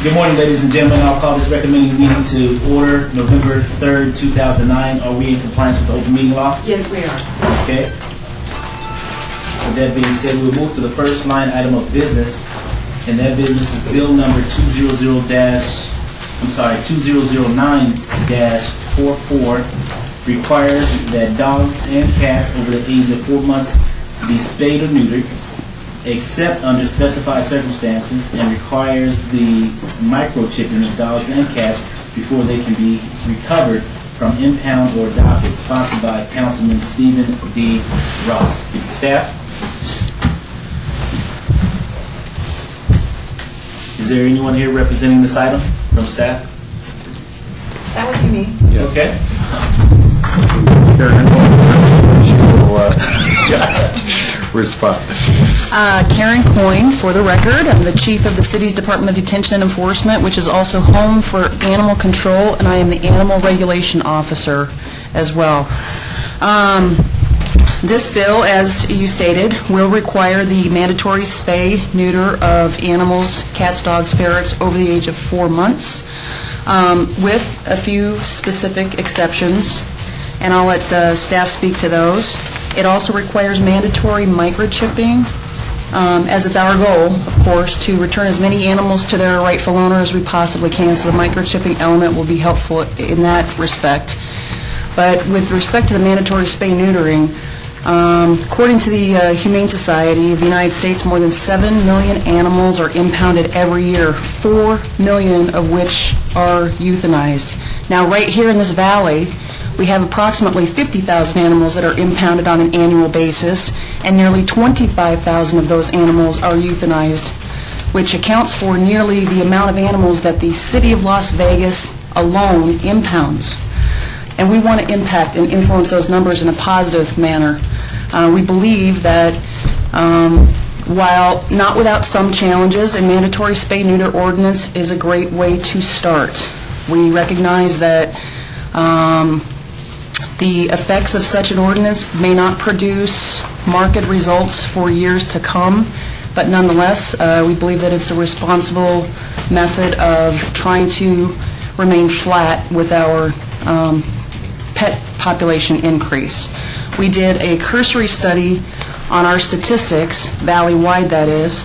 Good morning, ladies and gentlemen. I'll call this recommended meeting to order November 3rd, 2009. Are we in compliance with the open meeting law? Yes, we are. Okay. With that being said, we'll move to the first line item of business, and that business is bill number 2009-44, requires that dogs and cats over the age of 4 months be spayed or neutered, except under specified circumstances, and requires the microchipping of dogs and cats before they can be recovered from impound or adopted, sponsored by Councilman Stephen D. Ross. Staff? Is there anyone here representing this item from staff? That would be me. Okay. Respond. Karen Coyne, for the record. I'm the chief of the city's Department of Detention and Enforcement, which is also home for animal control, and I am the animal regulation officer as well. This bill, as you stated, will require the mandatory spay, neuter of animals, cats, dogs, ferrets over the age of 4 months, with a few specific exceptions, and I'll let staff speak to those. It also requires mandatory microchipping, as it's our goal, of course, to return as many animals to their rightful owner as we possibly can, so the microchipping element will be helpful in that respect. But with respect to the mandatory spay-neutering, according to the Humane Society of the United States, more than 7 million animals are impounded every year, 4 million of which are euthanized. Now, right here in this valley, we have approximately 50,000 animals that are impounded on an annual basis, and nearly 25,000 of those animals are euthanized, which accounts for nearly the amount of animals that the city of Las Vegas alone impounds. And we want to impact and influence those numbers in a positive manner. We believe that while not without some challenges, a mandatory spay-neuter ordinance is a great way to start. We recognize that the effects of such an ordinance may not produce market results for years to come, but nonetheless, we believe that it's a responsible method of trying to remain flat with our pet population increase. We did a cursory study on our statistics, valley-wide that is,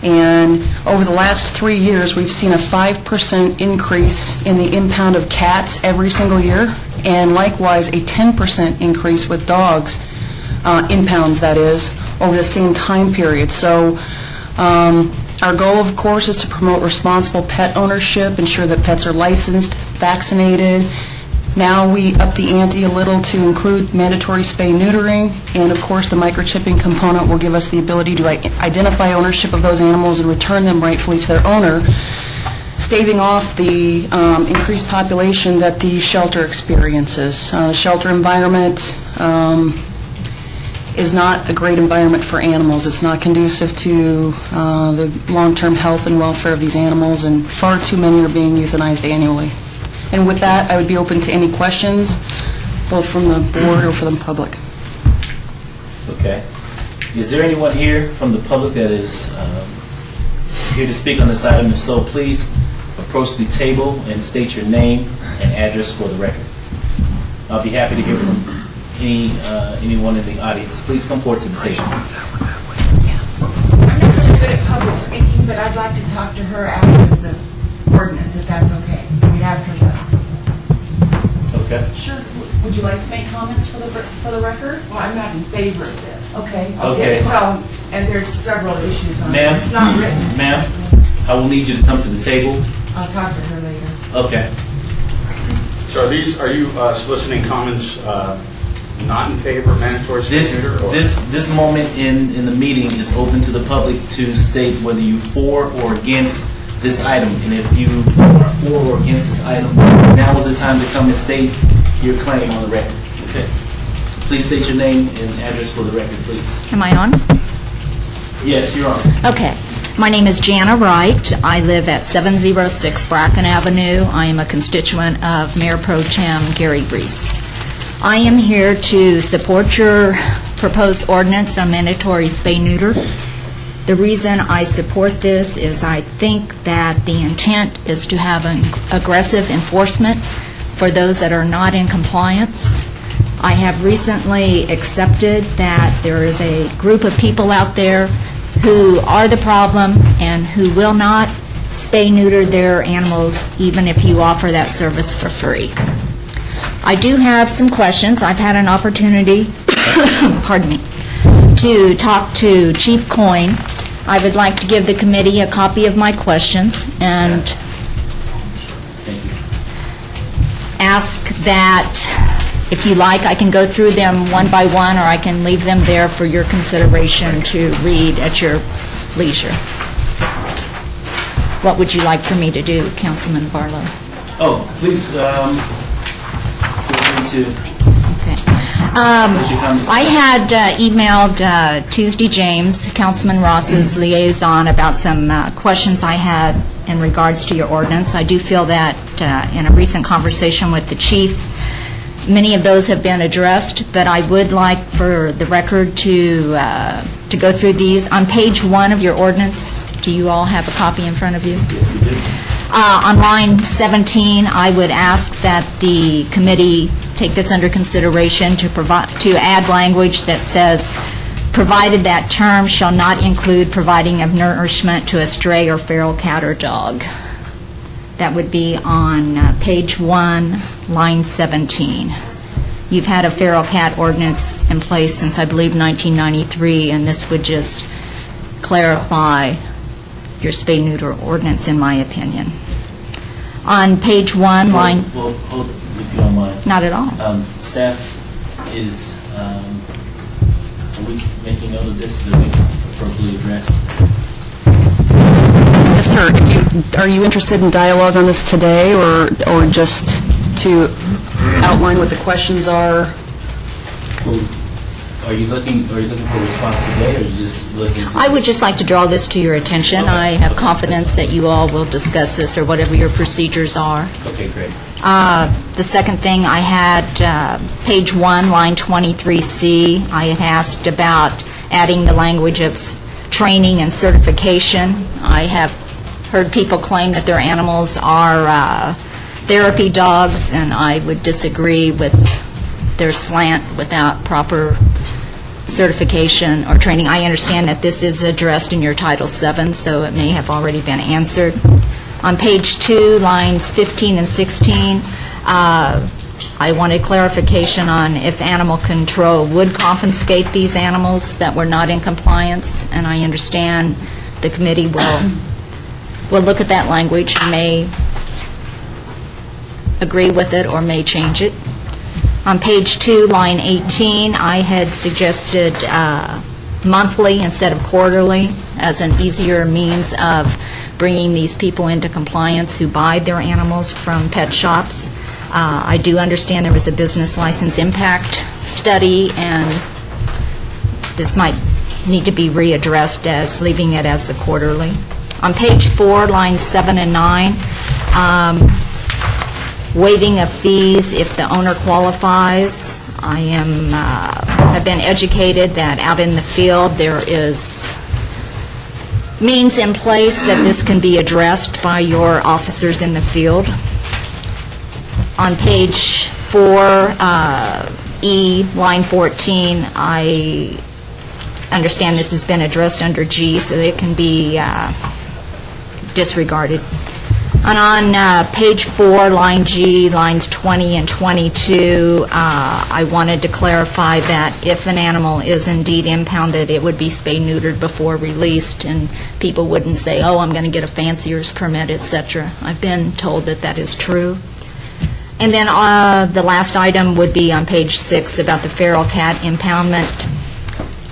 and over the last 3 years, we've seen a 5% increase in the impound of cats every single year, and likewise a 10% increase with dogs, impounds that is, over the same time period. So our goal, of course, is to promote responsible pet ownership, ensure that pets are licensed, vaccinated. Now we up the ante a little to include mandatory spay-neutering, and of course the microchipping component will give us the ability to identify ownership of those animals and return them rightfully to their owner, staving off the increased population that the shelter experiences. The shelter environment is not a great environment for animals. It's not conducive to the long-term health and welfare of these animals, and far too many are being euthanized annually. And with that, I would be open to any questions, both from the board or from the public. Okay. Is there anyone here from the public that is here to speak on this item? If so, please approach the table and state your name and address for the record. I'll be happy to hear from anyone in the audience. Please come forward to the table. I'm not really good at public speaking, but I'd like to talk to her after the ordinance, if that's okay. We'd after the... Okay. Sure. Would you like to make comments for the record? Well, I'm not in favor of this. Okay. Okay. So, and there's several issues on it. Ma'am? It's not written. Ma'am, I will need you to come to the table. I'll talk to her later. Okay. So are you soliciting comments not in favor of mandatory spay-neuter? This moment in the meeting is open to the public to state whether you're for or against this item. And if you are for or against this item, now is the time to come and state your claim on the record. Okay. Please state your name and address for the record, please. Am I on? Yes, you're on. Okay. My name is Jana Wright. I live at 706 Bracken Avenue. I am a constituent of Mayor Pro Tem Gary Reese. I am here to support your proposed ordinance on mandatory spay-neuter. The reason I support this is I think that the intent is to have an aggressive enforcement for those that are not in compliance. I have recently accepted that there is a group of people out there who are the problem and who will not spay-neuter their animals even if you offer that service for free. I do have some questions. I've had an opportunity, pardon me, to talk to Chief Coyne. I would like to give the committee a copy of my questions and ask that, if you like, I can go through them one by one, or I can leave them there for your consideration to read at your leisure. What would you like for me to do, Councilman Barlow? Oh, please, feel free to, Okay. what's your comments? I had emailed Tuesday James, Councilman Ross's liaison, about some questions I had in regards to your ordinance. I do feel that in a recent conversation with the chief, many of those have been addressed, but I would like for the record to go through these. On page 1 of your ordinance, do you all have a copy in front of you? Yes, we do. On line 17, I would ask that the committee take this under consideration to add language that says, provided that term shall not include providing of nourishment to a stray or feral cat or dog. That would be on page 1, line 17. You've had a feral cat ordinance in place since, I believe, 1993, and this would just clarify your spay-neuter ordinance, in my opinion. On page 1, line... Well, hold, if you don't mind. Not at all. Staff is, are we making note of this, that we appropriately address? Yes, sir. Are you interested in dialogue on this today, or just to outline what the questions are? Well, are you looking for a response today, or are you just looking to... I would just like to draw this to your attention. Okay. I have confidence that you all will discuss this, or whatever your procedures are. Okay, great. The second thing, I had page 1, line 23C. I had asked about adding the language of training and certification. I have heard people claim that their animals are therapy dogs, and I would disagree with their slant without proper certification or training. I understand that this is addressed in your Title VII, so it may have already been answered. On page 2, lines 15 and 16, I wanted clarification on if animal control would confiscate these animals that were not in compliance, and I understand the committee will look at that language and may agree with it or may change it. On page 2, line 18, I had suggested monthly instead of quarterly as an easier means of bringing these people into compliance who buy their animals from pet shops. I do understand there was a business license impact study, and this might need to be readdressed as leaving it as the quarterly. On page 4, lines 7 and 9, waiving of fees if the owner qualifies. I have been educated that out in the field there is means in place that this can be addressed by your officers in the field. On page 4, E, line 14, I understand this has been addressed under G, so it can be disregarded. And on page 4, line G, lines 20 and 22, I wanted to clarify that if an animal is indeed impounded, it would be spay-neutered before released, and people wouldn't say, oh, I'm going to get a fancier's permit, etc. I've been told that that is true. And then the last item would be on page 6 about the feral cat impoundment.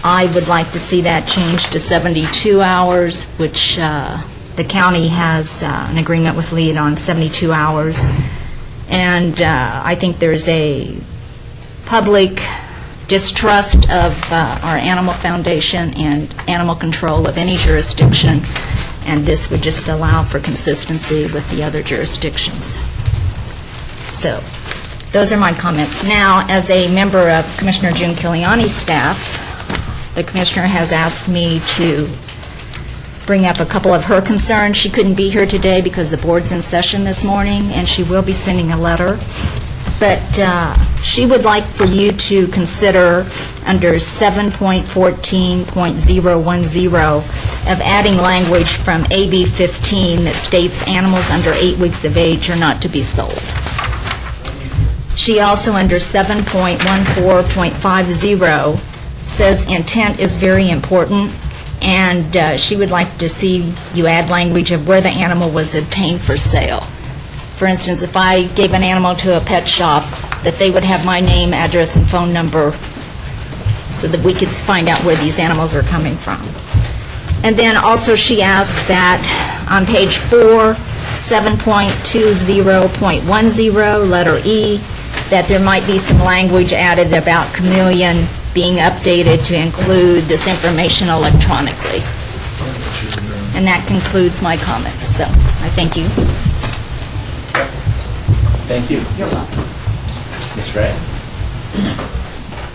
I would like to see that changed to 72 hours, which the county has an agreement with LEAD on 72 hours. And I think there's a public distrust of our animal foundation and animal control of any jurisdiction, and this would just allow for consistency with the other jurisdictions. So those are my comments. Now, as a member of Commissioner June Kiliani's staff, the Commissioner has asked me to bring up a couple of her concerns. She couldn't be here today because the board's in session this morning, and she will be sending a letter. But she would like for you to consider under 7.14.010 of adding language from AB 15 that states animals under 8 weeks of age are not to be sold. She also, under 7.14.50, says intent is very important, and she would like to see you add language of where the animal was obtained for sale. For instance, if I gave an animal to a pet shop, that they would have my name, address, and phone number so that we could find out where these animals are coming from. And then also she asked that on page 4, 7.20.10, letter E, that there might be some language added about Chameleon being updated to include this information electronically. And that concludes my comments, so I thank you. Thank you. You're welcome. Ms. Ray?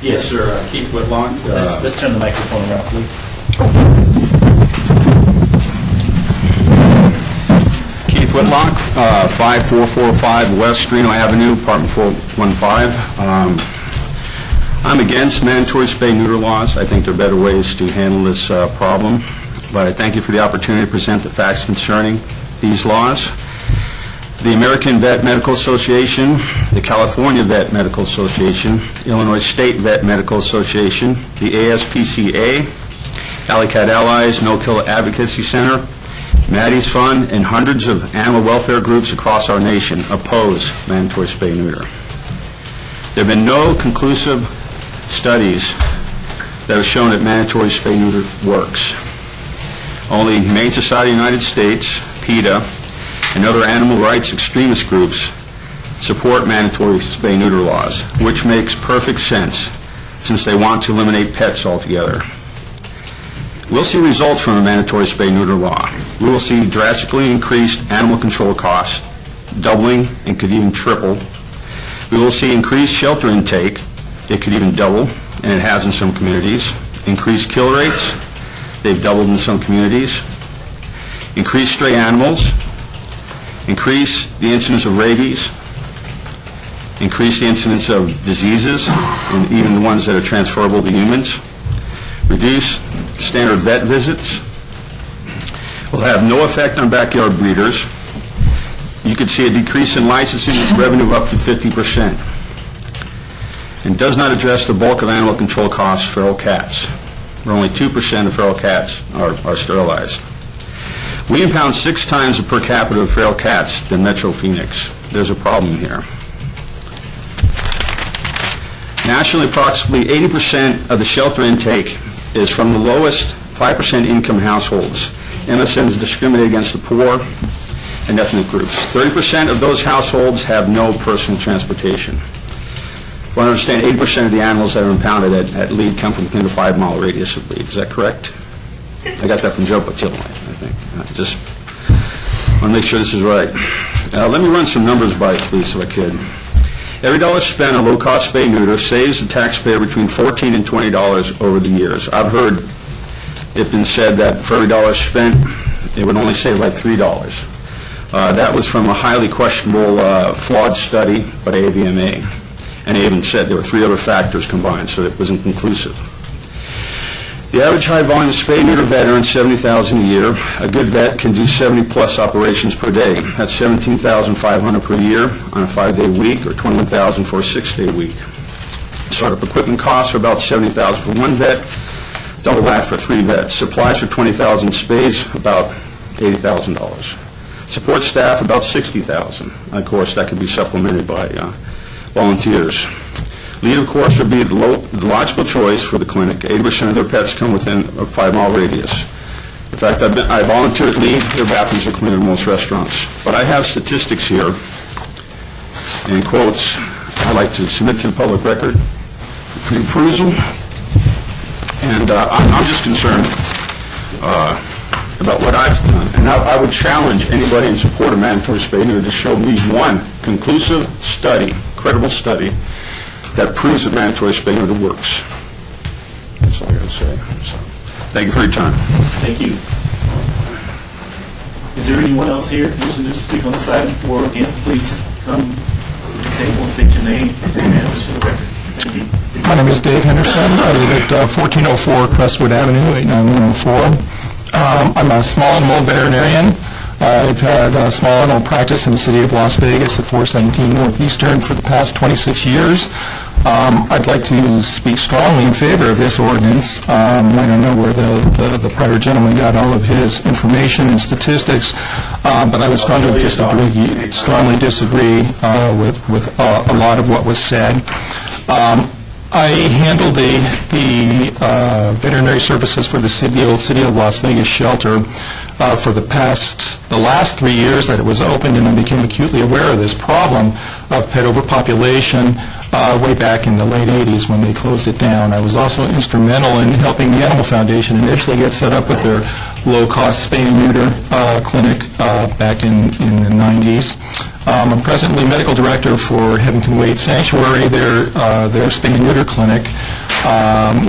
Yes, sir. Keith Whitlock. Let's turn the microphone around, please. Keith Whitlock, 5445 West Reno Avenue, apartment 415. I'm against mandatory spay-neuter laws. I think there are better ways to handle this problem. But I thank you for the opportunity to present the facts concerning these laws. The American Vet Medical Association, the California Vet Medical Association, Illinois State Vet Medical Association, the ASPCA, Alley Cat Allies, No Kill Advocacy Center, Maddie's Fund, and hundreds of animal welfare groups across our nation oppose mandatory spay-neuter. There have been no conclusive studies that have shown that mandatory spay-neuter works. Only Humane Society of the United States, PETA, and other animal rights extremist groups support mandatory spay-neuter laws, which makes perfect sense since they want to eliminate pets altogether. We'll see results from a mandatory spay-neuter law. We will see drastically increased animal control costs, doubling and could even triple. We will see increased shelter intake. It could even double, and it has in some communities. Increased kill rates. They've doubled in some communities. Increased stray animals. Increase the incidence of rabies. Increase the incidence of diseases, and even the ones that are transferable to humans. Reduce standard vet visits. Will have no effect on backyard breeders. You could see a decrease in licensing revenue of up to 50%. And does not address the bulk of animal control costs for feral cats, where only 2% of feral cats are sterilized. We impound 6 times the per capita of feral cats than Metro Phoenix. There's a problem here. Nationally, approximately 80% of the shelter intake is from the lowest 5% income households. MSNs discriminate against the poor and ethnic groups. 30% of those households have no personal transportation. Well, I understand 80% of the animals that are impounded at Lead come from within a 5-mile radius of Lead. Is that correct? I got that from Joe Patillo, I think. I just want to make sure this is right. Let me run some numbers by you, please, if I could. Every dollar spent on low-cost spay-neuter saves the taxpayer between $14 and $20 over the years. I've heard it been said that for every dollar spent, it would only save like $3. That was from a highly questionable, flawed study by AVMA. And they even said there were 3 other factors combined, so it wasn't conclusive. The average high-volume spay-neuter vet earns $70,000 a year. A good vet can do 70-plus operations per day. That's $17,500 per year on a 5-day week, or $21,000 for a 6-day week. Startup equipment costs are about $70,000 for one vet, double that for 3 vets. Supplies for 20,000 spays, about $80,000. Support staff, about $60,000. Of course, that could be supplemented by volunteers. Lead, of course, would be the logical choice for the clinic. 80% of their pets come within a 5-mile radius. In fact, I volunteer at Lead. Their bathrooms are cleaner than most restaurants. But I have statistics here and quotes I'd like to submit to the public record for your perusal. And I'm just concerned about what I've done. And I would challenge anybody in support of mandatory spay-neuter to show me one conclusive study, credible study, that proves that mandatory spay-neuter works. That's all I got to say. So, thank you for your time. Thank you. Is there anyone else here wishing to speak on this item for or against? Please come to the table and state your name and address for the record. Thank you. My name is Dave Henderson. I live at 1404 Crestwood Avenue, 89104. I'm a small animal veterinarian. I've had a small animal practice in the city of Las Vegas at 417 Northeastern for the past 26 years. I'd like to speak strongly in favor of this ordinance. I don't know where the prior gentleman got all of his information and statistics, but I would strongly disagree with a lot of what was said. I handle the veterinary services for the City of Las Vegas shelter for the last 3 years that it was opened, and I became acutely aware of this problem of pet overpopulation way back in the late 80s when they closed it down. I was also instrumental in helping the Animal Foundation initially get set up with their low-cost spay and neuter clinic back in the 90s. I'm presently medical director for Heaven Can Wait Sanctuary, their spay and neuter clinic,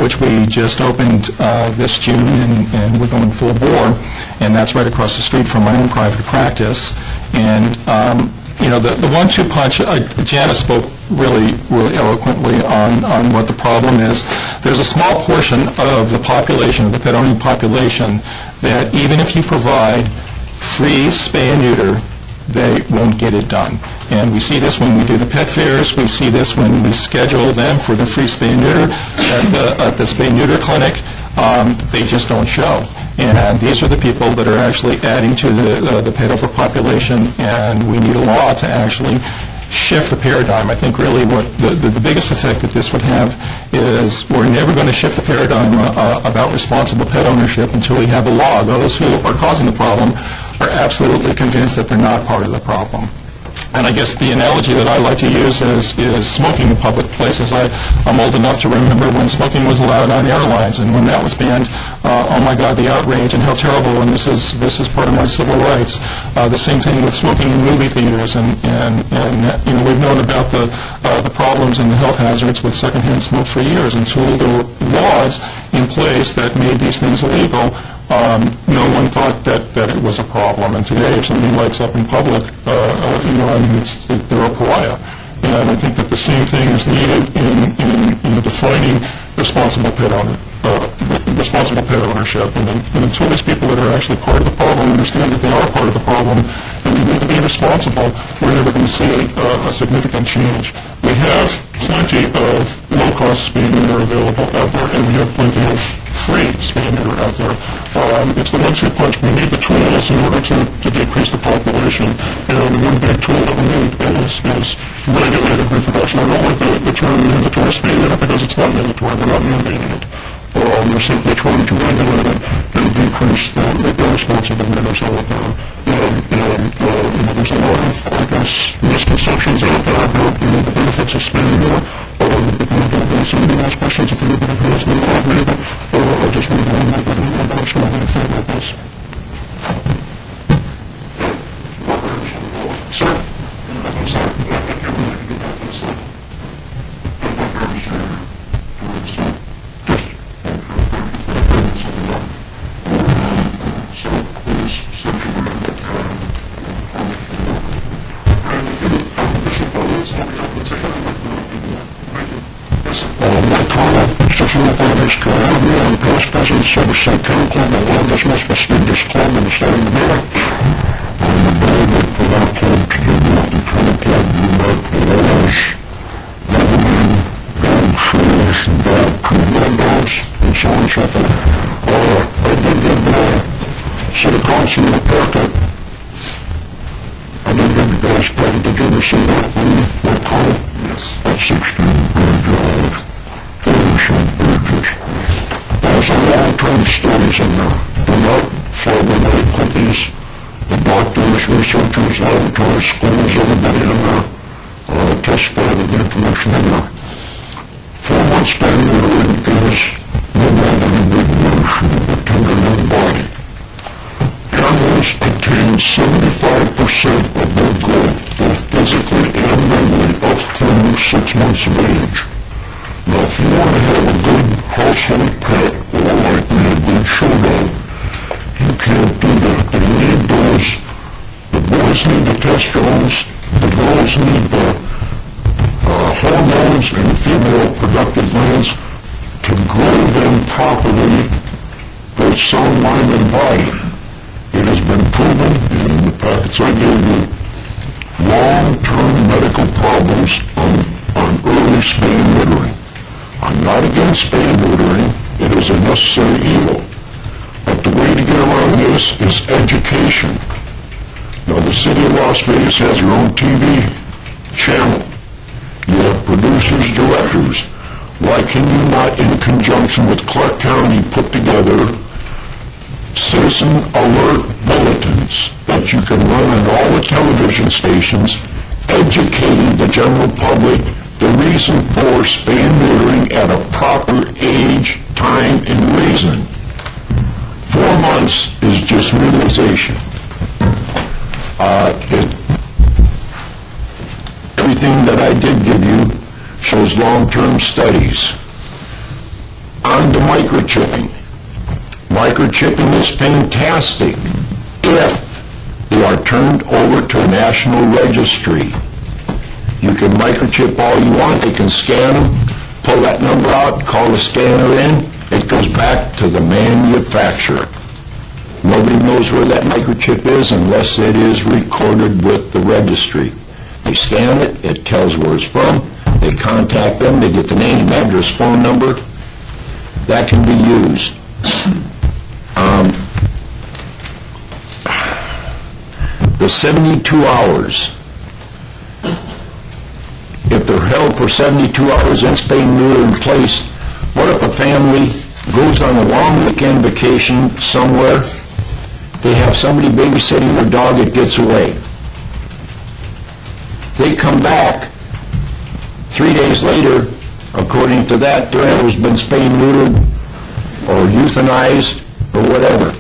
which we just opened this June, and we're going full bore, and that's right across the street from my own private practice. And the 1-2 punch, Janice spoke really eloquently on what the problem is. There's a small portion of the population, of the pet-owning population, that even if you provide free spay and neuter, they won't get it done. And we see this when we do the pet fairs. We see this when we schedule them for the free spay and neuter at the spay and neuter clinic. They just don't show. And these are the people that are actually adding to the pet overpopulation, and we need a law to actually shift the paradigm. I think really what the biggest effect that this would have is we're never going to shift the paradigm about responsible pet ownership until we have a law. Those who are causing the problem are absolutely convinced that they're not part of the problem. And I guess the analogy that I like to use is smoking in public places. I'm old enough to remember when smoking was allowed on airlines, and when that was banned, oh my God, the outrage and how terrible, and this is part of my civil rights. The same thing with smoking in movie theaters, and we've known about the problems and the health hazards with secondhand smoke for years until there were laws in place that made these things illegal. No one thought that it was a problem, and today if somebody lights up in public, they're a pariah. And I think that the same thing is needed in defining responsible pet ownership. And until these people that are actually part of the problem understand that they are part of the problem and they need to be responsible, we're never going to see a significant change. We have plenty of low-cost spay and neuter available out there, and we have plenty of free spay and neuter out there. It's the 1-2 punch. We need the tools in order to decrease the population, and one big tool that we need is regulated reproduction. I don't like the term mandatory spay and neuter because it's not mandatory. We're not mandating it. We're simply trying to regulate it and decrease the responsible neuters out there. There's a lot of, I guess, misconceptions out there about the benefits of spay and neuter. Some of the last questions, if anybody has them, I'll read it. I just want to make a strong in favor of this. Sir? I'm sorry. Silverside Town Club, the largest, most prestigious club in the state of Nevada. I'm the board for that club to do what the Town Club do not allows government, gun shows, and dog dogs, and so on and so forth. I did give the city council a packet. I did give the guys packet. Did you ever see that one? That call? Yes. That's 16 bridge, 30-some bridges. There's a long-term studies in there. They're not for the medical companies, the doctors, researchers, laboratories, schools, everybody in there. Testified with the information in there. 4 months spay neuter is no more than a big notion of a tender young body. Animals attain 75% of their growth, both physically and mentally, up through 6 months of age. Now, if you want to have a good household pet, or like me, a good show dog, you can't do that. They need those boys need the testosterone, the girls need the hormones and female productive glands to grow them properly for sound, mind, and body. It has been proven, and in the packets I gave you, long-term medical problems on early spay and neutering. I'm not against spay and neutering. It is a necessary evil. But the way to get around this is education. Now, the city of Las Vegas has their own TV channel. You have producers, directors. Why can you not, in conjunction with Clark County, put together citizen alert bulletins that you can run on all the television stations, educating the general public the reason for spay and neutering at a proper age, time, and reason? 4 months is just minimization. Everything that I did give you shows long-term studies. On the microchipping. Microchipping is fantastic if they are turned over to a national registry. You can microchip all you want. They can scan them, pull that number out, call the scanner in. It goes back to the manufacturer. Nobody knows where that microchip is unless it is recorded with the registry. They scan it, it tells where it's from, they contact them, they get the name, address, phone number. That can be used. The 72 hours, if they're held for 72 hours in spay and neuter in place, what if a family goes on a long weekend vacation somewhere, they have somebody babysitting their dog, it gets away. They come back 3 days later, according to that, their animal's been spayed and neutered or euthanized or whatever.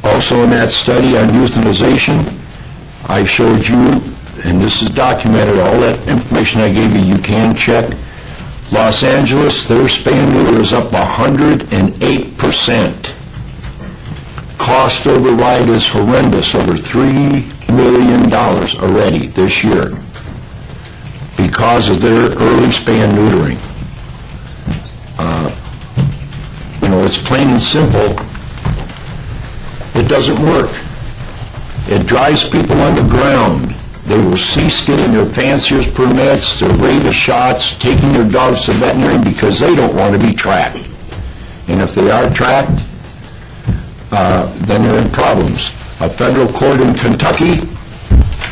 Also in that study on euthanization, I showed you, and this is documented, all that information I gave you can check. Los Angeles, their spay and neuter is up 108%. Cost override is horrendous, over $3 million already this year because of their early spay and neutering. It's plain and simple. It doesn't work. It drives people underground. They will cease getting their fanciers permits, their rabies shots, taking their dogs to the veterinarian because they don't want to be tracked. And if they are tracked, then they're in problems. A federal court in Kentucky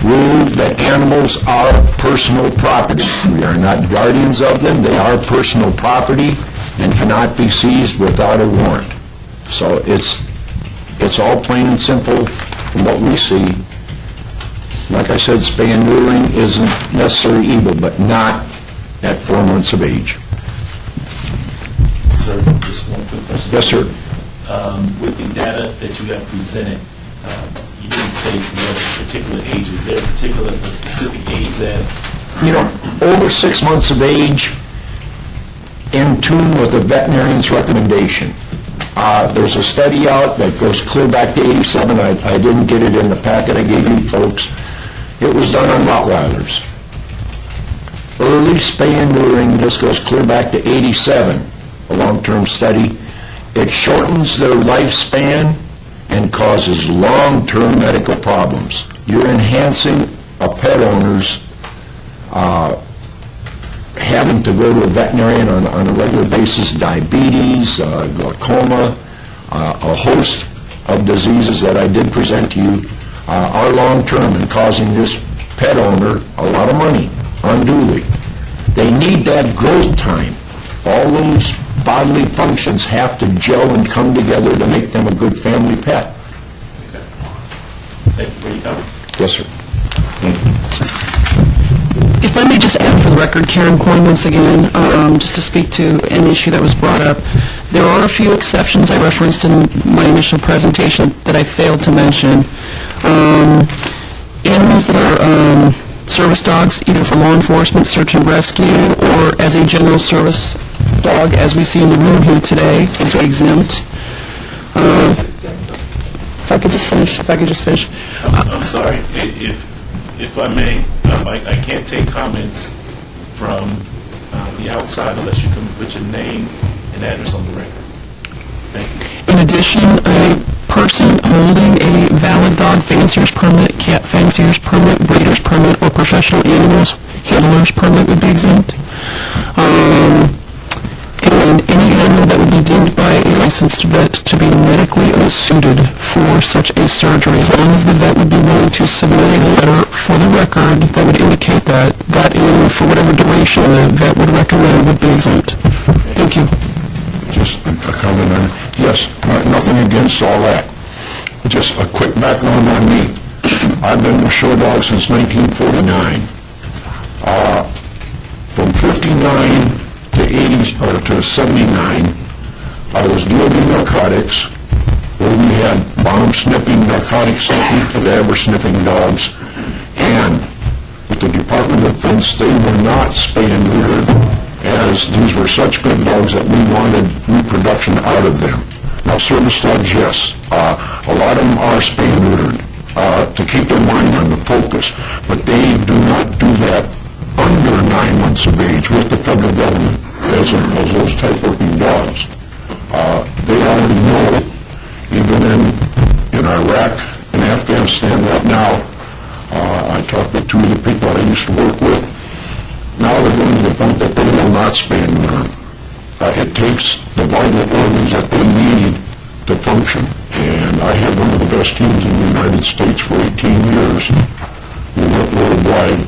ruled that animals are personal property. We are not guardians of them. They are personal property and cannot be seized without a warrant. So it's all plain and simple from what we see. Like I said, spay and neutering isn't necessarily evil, but not at 4 months of age. Sir, just one quick question. Yes, sir. With the data that you have presented, you didn't state what particular age. Is there a specific age that... Over 6 months of age, in tune with the veterinarian's recommendation. There's a study out that goes clear back to 87. I didn't get it in the packet I gave you folks. It was done on Rottweilers. Early spay and neutering, this goes clear back to 87, a long-term study. It shortens their lifespan and causes long-term medical problems. You're enhancing a pet owner's having to go to a veterinarian on a regular basis, diabetes, glaucoma, a host of diseases that I did present to you are long-term and causing this pet owner a lot of money unduly. They need that growth time. All those bodily functions have to gel and come together to make them a good family pet. Thank you for your comments. Yes, sir. Thank you. If I may just add for the record, Karen Coyne once again, just to speak to an issue that was brought up. There are a few exceptions I referenced in my initial presentation that I failed to mention. Animals that are service dogs, either for law enforcement, search and rescue, or as a general service dog, as we see in the room here today, is exempt. I could just finish. I'm sorry, if I may, I can't take comments from the outside unless you can put your name and address on the record. Thank you. In addition, a person holding a valid dog fancier's permit, cat fancier's permit, breeder's permit, or professional animals handler's permit would be exempt. And any animal that would be deemed by a licensed vet to be medically unsuited for such a surgery, as long as the vet would be willing to submit a letter for the record that would indicate that that animal, for whatever duration the vet would recommend, would be exempt. Thank you. Just a comment on, yes, nothing against all that. Just a quick background on me. I've been with Show Dog since 1949. From 59 to 80, or to 79, I was dealing in narcotics, where we had bomb-sniffing narcotics cadaver sniffing dogs, and with the Department of Defense, they were not spayed and neutered, as these were such good dogs that we wanted reproduction out of them. Now, service dogs, yes, a lot of them are spayed and neutered to keep their mind on the focus, but they do not do that under 9 months of age with the federal government as those type-working dogs. They already know, even in Iraq and Afghanistan right now, I talked to two of the people I used to work with. Now they're going to the point that they will not spay and neuter. It takes the vital organs that they need to function. And I had one of the best teams in the United States for 18 years. We went worldwide.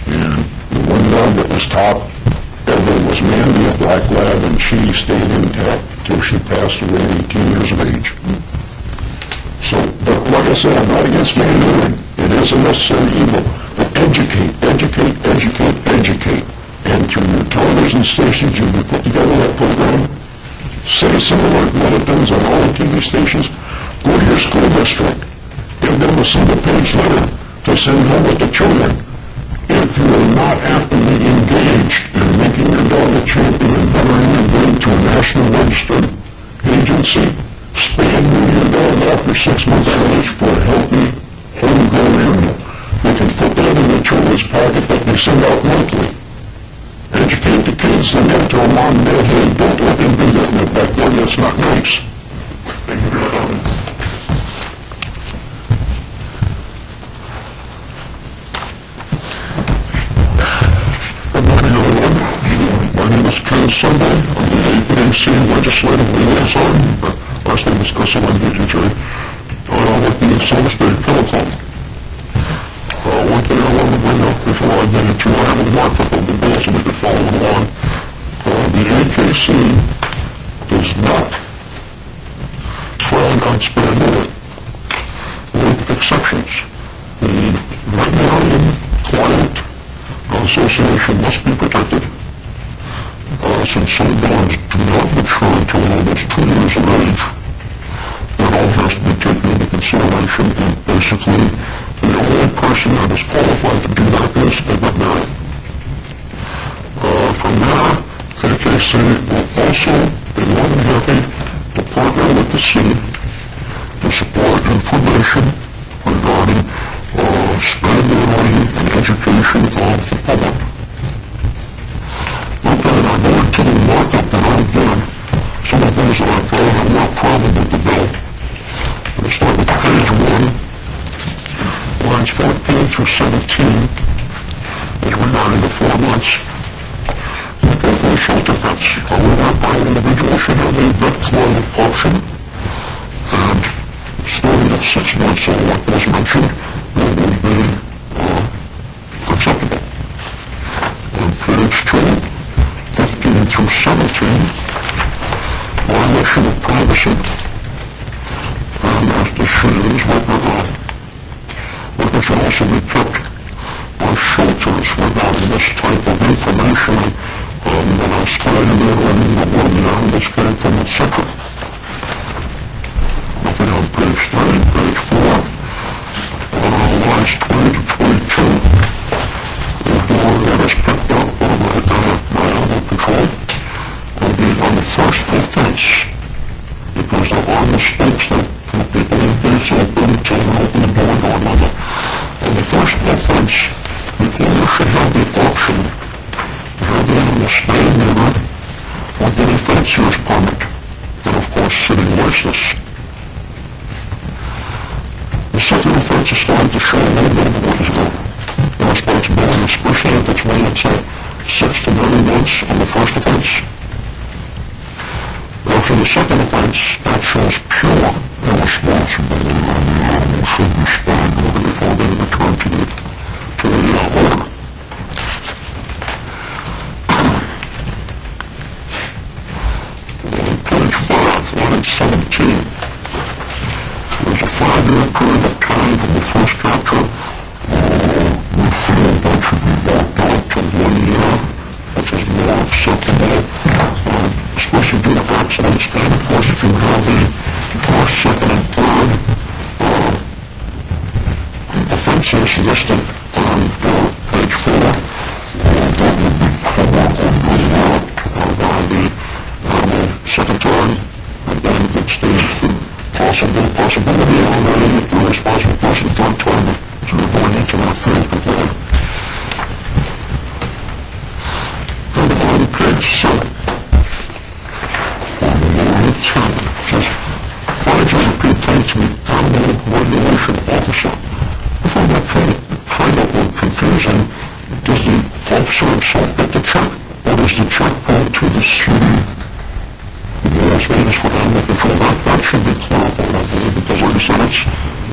And the one dog that was top ever was Mandy, a black lab, and she stayed intact until she passed away at 18 years of age. So, but like I said, I'm not against man neutering. It is a necessary evil. But educate. And through your television stations, you can put together that program. Say similar to what it does on all the TV stations. Go to your school district. Give them a single-page letter to send home with the children. If you are not actively engaged in making your dog a champion and bettering your breed to a national registered agency, spay and neuter your dog after 6 months of age for a healthy, homegrown animal. They can put that in the children's pocket that they send out monthly. Educate the kids and then tell mom and dad, hey, don't let them do that in the backyard, that's not nice. Thank you for your comments. Good morning, everyone. My name is Ken Sunday. I'm the APAC Legislative Liaison. Last name is Gussie DJ. I'm with the Silver State Telecom. One thing I want to bring up before I get into, I have a markup of the bill so we can follow along. The AKC does not frown on spay and neuter, with exceptions. The veterinarian client association must be protected, since some dogs do not mature until almost 2 years of age. That all has to be taken into consideration, and basically, the only person that is qualified to do that is a veterinarian. From there, AKC will also be more than happy to partner with the city to support information regarding spay neutering and education of the public. Okay, I go into the markup that I've done. Some of those that I thought are more problem with the bill. We'll start with page 1. Lines 14 through 17 is regarding the 4 months. Okay, for shelter pets, however, by individual should have a vet club option, and starting at 6 months, so what was mentioned, that would be acceptable. On page 2, 15 through 17, violation of privacy, and as the shooters records should also be kept by shelters regarding this type of information, when I started learning the word the animals came from, etc. Nothing on page 3, page 4, lines 20 to 22, the word that is picked up by animal control will be on the first offense, because there are mistakes that people in these this. The second offense is starting to show a little bit of what is going. The responsibility is especially if it's one that's 6 to 9 months on the first offense. After the second offense, that shows pure irresponsibility, and the animal should be spayed before they return to the owner. Page 5, line 17. There's a 5-year period of time from the first capture. We feel that should be walked out to 1 year, which is more acceptable, especially due to accidents. And of course, if you have the first, second, and third offenses listed on page 4, that would be covered under that by the secretary, and then it's the possibility of the responsible person third time to avoid into that field before. Then on page 7, on line 10, says, finds and repeat things to the animal regulation officer. I find that kind of confusing. Does the officer himself get the check, or does the check go to the city? Yes, maybe for animal control. That should be clarified, I believe, because like I said, it's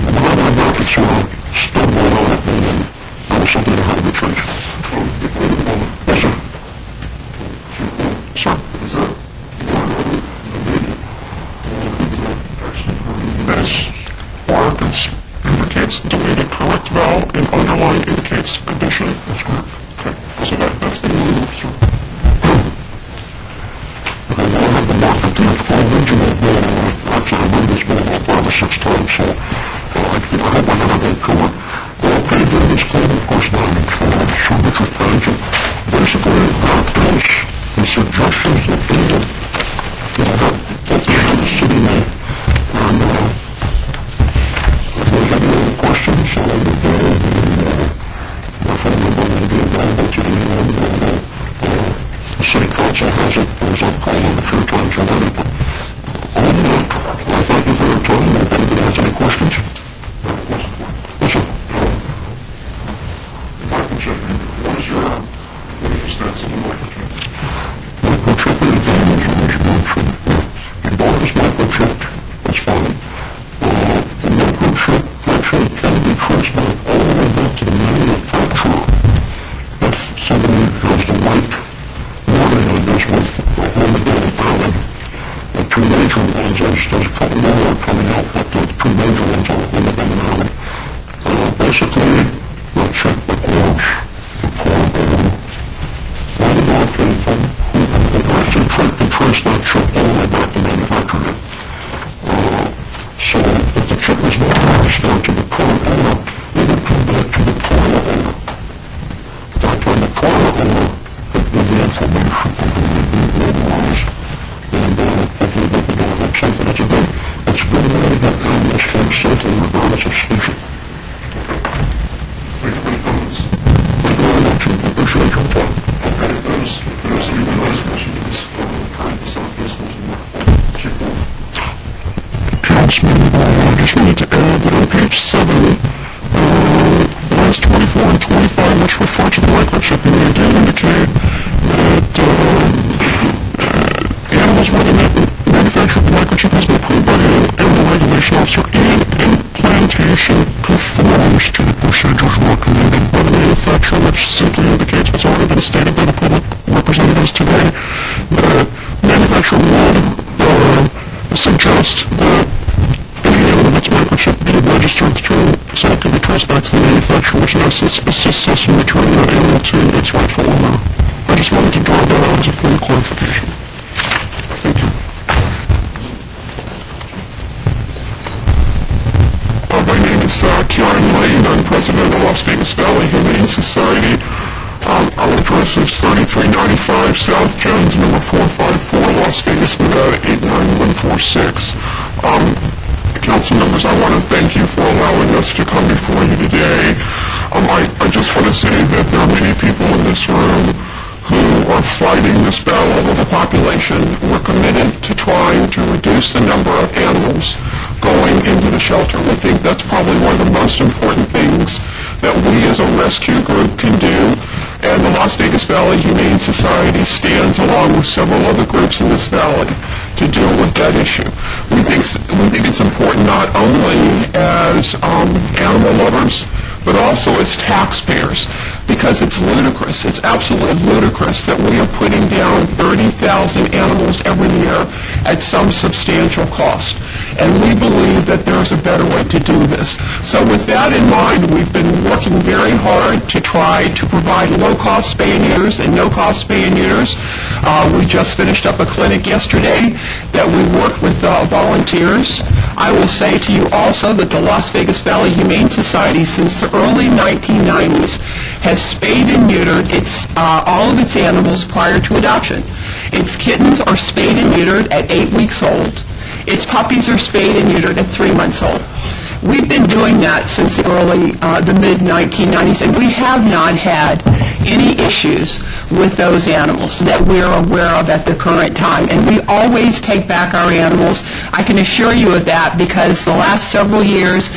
when I went back, it sort of stumbled out at me, and that was something that had to be changed. Yes, sir. Sir? This mark indicates deleted correct vowel, and underline indicates addition. That's correct. Okay, so that's been removed, sir. Actually, I read this book about 5 or 6 times, so I hope I never get to it. Okay, then this code, of course, now I'm trying to show what you're page. Basically, that is the suggestions that the city made. And if there's any other questions, I will my phone number will be available to anyone. The city council has it, as I've called it a few times already, but I thank you for your time. If anybody has any questions? Yes, sir. If I can check in, what is your stats on the microchip? Microchip is the microchip. Your dog is microchipped. That's fine. The microchip actually can be traced all the way back to the manufacturer. If somebody has the right warning on this with a home and the 2 major ones, there's a couple more coming out, but the 2 major ones are going to be around. Basically, the check records the car where the dog came from, who actually tried to trace that check all the way back to manufacturing it. So, if the check was not traced down to the current owner, it would come back to the prior owner. At that time, the prior owner had given the information of the legal laws. And hopefully they can do it something that's a good, it's a good way to get animals home safely regardless of species. Thank you for the comments. Thank you very much, and I appreciate your time. Okay, if there's any last questions, turn this off, this goes more. Councilman, I just wanted to add that on page 7, lines 24 and 25, which refer to the microchipping, they did indicate that animals where the manufacture of the microchip has been approved by the animal regulation officer and implantation conforms to the procedures recommended by the manufacturer, which simply indicates what's already been stated by the public representatives today, that manufacturer would suggest that any animal that's microchipped be registered through so it can be traced back to the manufacturer, which assists us in returning that animal to its rightful owner. I just wanted to draw that out as a point of clarification. Thank you. My name is Kieran Lane. I'm president of the Las Vegas Valley Humane Society. Our address is 3395 South Jones, number 454, Las Vegas, Nevada 89146. Council members, I want to thank you for allowing us to come before you today. I just want to say that there are many people in this room who are fighting this battle with the population. We're committed to trying to reduce the number of animals going into the shelter. We think that's probably one of the most important things that we as a rescue group can do, and the Las Vegas Valley Humane Society stands along with several other groups in this valley to deal with that issue. We think it's important not only as animal lovers, but also as taxpayers, because it's ludicrous, it's absolutely ludicrous that we are putting down 30,000 animals every year at some substantial cost. And we believe that there's a better way to do this. So with that in mind, we've been working very hard to try to provide low-cost spay and neuters and no-cost spay and neuters. We just finished up a clinic yesterday that we worked with volunteers. I will say to you also that the Las Vegas Valley Humane Society, since the early 1990s, has spayed and neutered all of its animals prior to adoption. Its kittens are spayed and neutered at 8 weeks old. Its puppies are spayed and neutered at 3 months old. We've been doing that since the mid-1990s, and we have not had any issues with those animals that we're aware of at the current time. And we always take back our animals. I can assure you of that, because the last several years,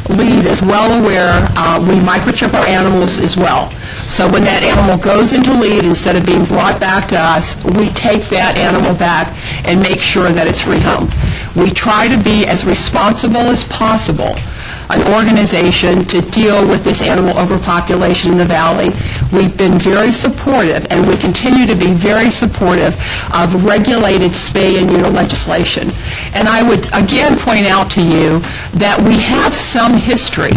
LEAD is well aware we microchip our animals as well. So when that animal goes into LEAD, instead of being brought back to us, we take that animal back and make sure that it's rehomed. We try to be as responsible as possible, an organization to deal with this animal overpopulation in the valley. We've been very supportive, and we continue to be very supportive of regulated spay and neuter legislation. And I would again point out to you that we have some history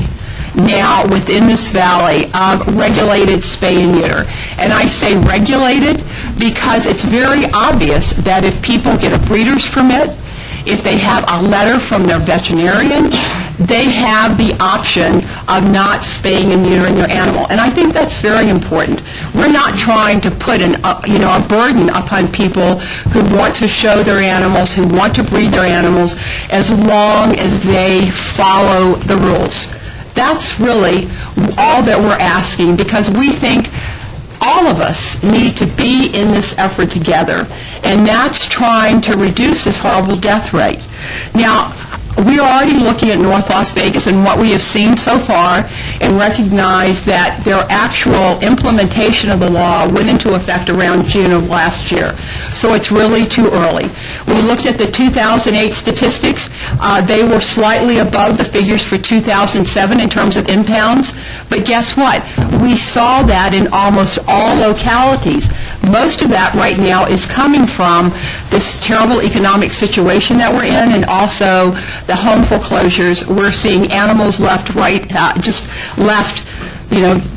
now within this valley of regulated spay and neuter. And I say regulated because it's very obvious that if people get a breeder's permit, if they have a letter from their veterinarian, they have the option of not spaying and neutering their animal. And I think that's very important. We're not trying to put a burden upon people who want to show their animals, who want to breed their animals, as long as they follow the rules. That's really all that we're asking, because we think all of us need to be in this effort together, and that's trying to reduce this horrible death rate. Now, we are already looking at North Las Vegas and what we have seen so far, and recognize that their actual implementation of the law went into effect around June of last year. So it's really too early. We looked at the 2008 statistics. They were slightly above the figures for 2007 in terms of impounds. But guess what? We saw that in almost all localities. Most of that right now is coming from this terrible economic situation that we're in, and also the home foreclosures. We're seeing animals left,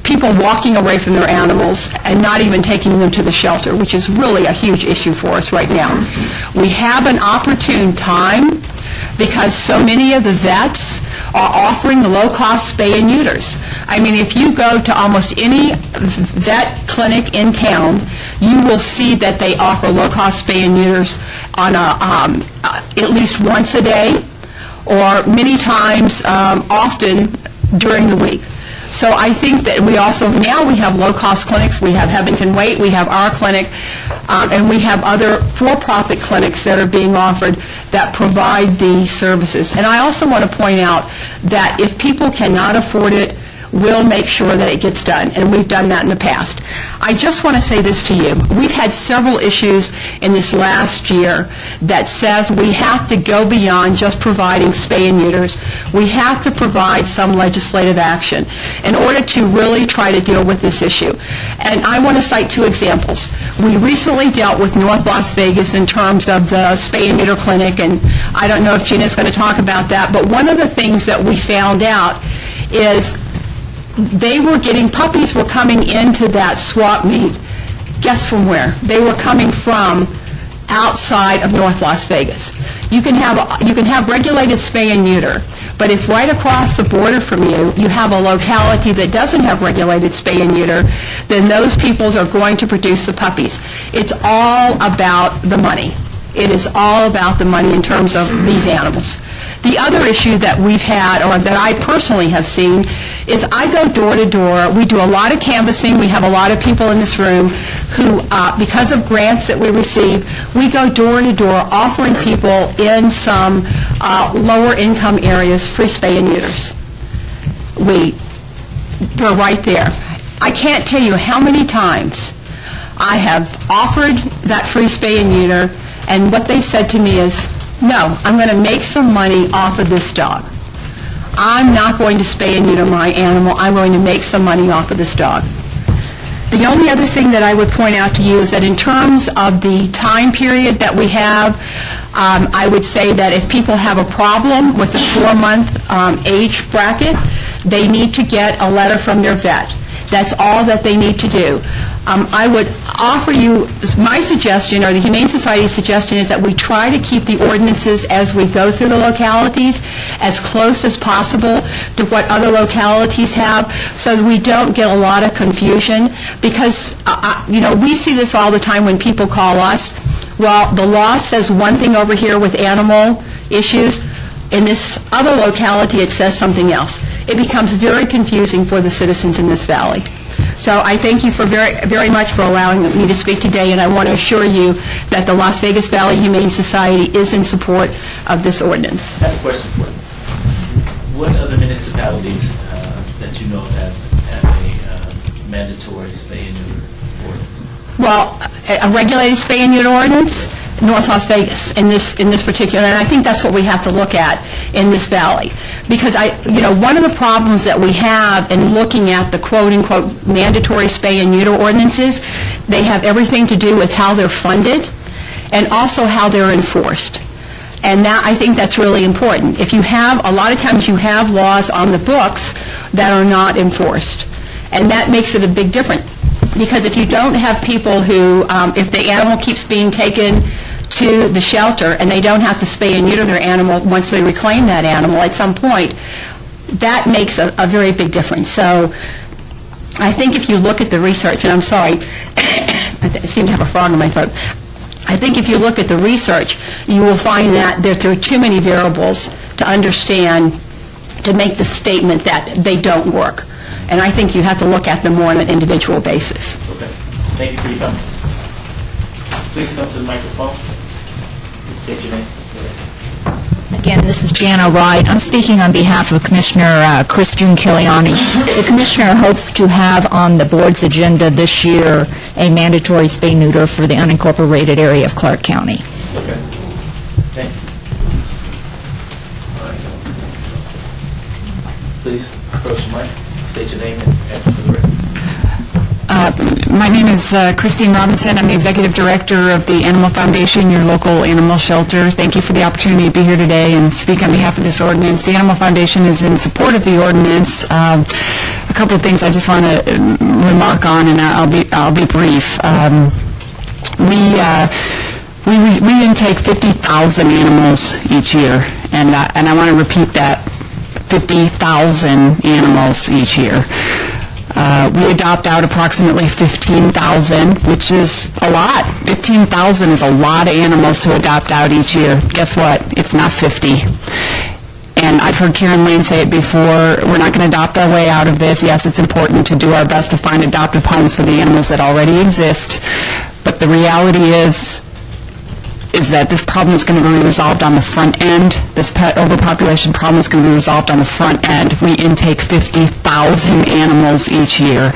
people walking away from their animals and not even taking them to the shelter, which is really a huge issue for us right now. We have an opportune time because so many of the vets are offering the low-cost spay and neuters. I mean, if you go to almost any vet clinic in town, you will see that they offer low-cost spay and neuters on at least once a day, or many times, often during the week. So I think that we have low-cost clinics. We have Heaven Can Wait, we have our clinic, and we have other for-profit clinics that are being offered that provide these services. And I also want to point out that if people cannot afford it, we'll make sure that it gets done, and we've done that in the past. I just want to say this to you. We've had several issues in this last year that says we have to go beyond just providing spay and neuters. We have to provide some legislative action in order to really try to deal with this issue. And I want to cite two examples. We recently dealt with North Las Vegas in terms of the spay and neuter clinic, and I don't know if Gina's going to talk about that, but one of the things that we found out is puppies were coming into that swap meet. Guess from where? They were coming from outside of North Las Vegas. You can have regulated spay and neuter, but if right across the border from you, you have a locality that doesn't have regulated spay and neuter, then those people are going to produce the puppies. It's all about the money. It is all about the money in terms of these animals. The other issue that we've had, or that I personally have seen, is I go door to door. We do a lot of canvassing. We have a lot of people in this room who, because of grants that we receive, we go door to door offering people in some lower income areas free spay and neuters. We're right there. I can't tell you how many times I have offered that free spay and neuter, and what they've said to me is, no, I'm going to make some money off of this dog. I'm not going to spay and neuter my animal. I'm going to make some money off of this dog. The only other thing that I would point out to you is that in terms of the time period that we have, I would say that if people have a problem with the 4-month age bracket, they need to get a letter from their vet. That's all that they need to do. I would offer you, my suggestion, or the Humane Society's suggestion, is that we try to keep the ordinances as we go through the localities as close as possible to what other localities have, so that we don't get a lot of confusion, because, we see this all the time when people call us. Well, the law says one thing over here with animal issues. In this other locality, it says something else. It becomes very confusing for the citizens in this valley. So I thank you for very much for allowing me to speak today, and I want to assure you that the Las Vegas Valley Humane Society is in support of this ordinance. I have a question for you. What other municipalities that you know have a mandatory spay and neuter ordinance? Well, a regulated spay and neuter ordinance, North Las Vegas in this particular, and I think that's what we have to look at in this valley. Because one of the problems that we have in looking at the quote-unquote mandatory spay and neuter ordinances, they have everything to do with how they're funded and also how they're enforced. And that, I think that's really important. If you have, a lot of times you have laws on the books that are not enforced. And that makes it a big difference. Because if you don't have people who, if the animal keeps being taken to the shelter and they don't have to spay and neuter their animal once they reclaim that animal at some point, that makes a very big difference. So I think if you look at the research, and I'm sorry, I seem to have a frog in my throat. I think if you look at the research, you will find that there are too many variables to understand to make the statement that they don't work. And I think you have to look at them more on an individual basis. Okay. Thank you for your comments. Please come to the microphone. State your name. Again, this is Jana Wright. I'm speaking on behalf of Commissioner Christian Kiliani. The Commissioner hopes to have on the board's agenda this year a mandatory spay-neuter for the unincorporated area of Clark County. Okay. Thank you. Please approach the mic. State your name and for the record. My name is Christine Robinson. I'm the Executive Director of the Animal Foundation, your local animal shelter. Thank you for the opportunity to be here today and speak on behalf of this ordinance. The Animal Foundation is in support of the ordinance. A couple of things I just want to remark on, and I'll be brief. We intake 50,000 animals each year, and I want to repeat that. 50,000 animals each year. We adopt out approximately 15,000, which is a lot. 15,000 is a lot of animals to adopt out each year. Guess what? It's not 50. And I've heard Karen Lane say it before, we're not going to adopt our way out of this. Yes, it's important to do our best to find adoptive homes for the animals that already exist. But the reality is that this problem is going to be resolved on the front end. This pet overpopulation problem is going to be resolved on the front end. We intake 50,000 animals each year.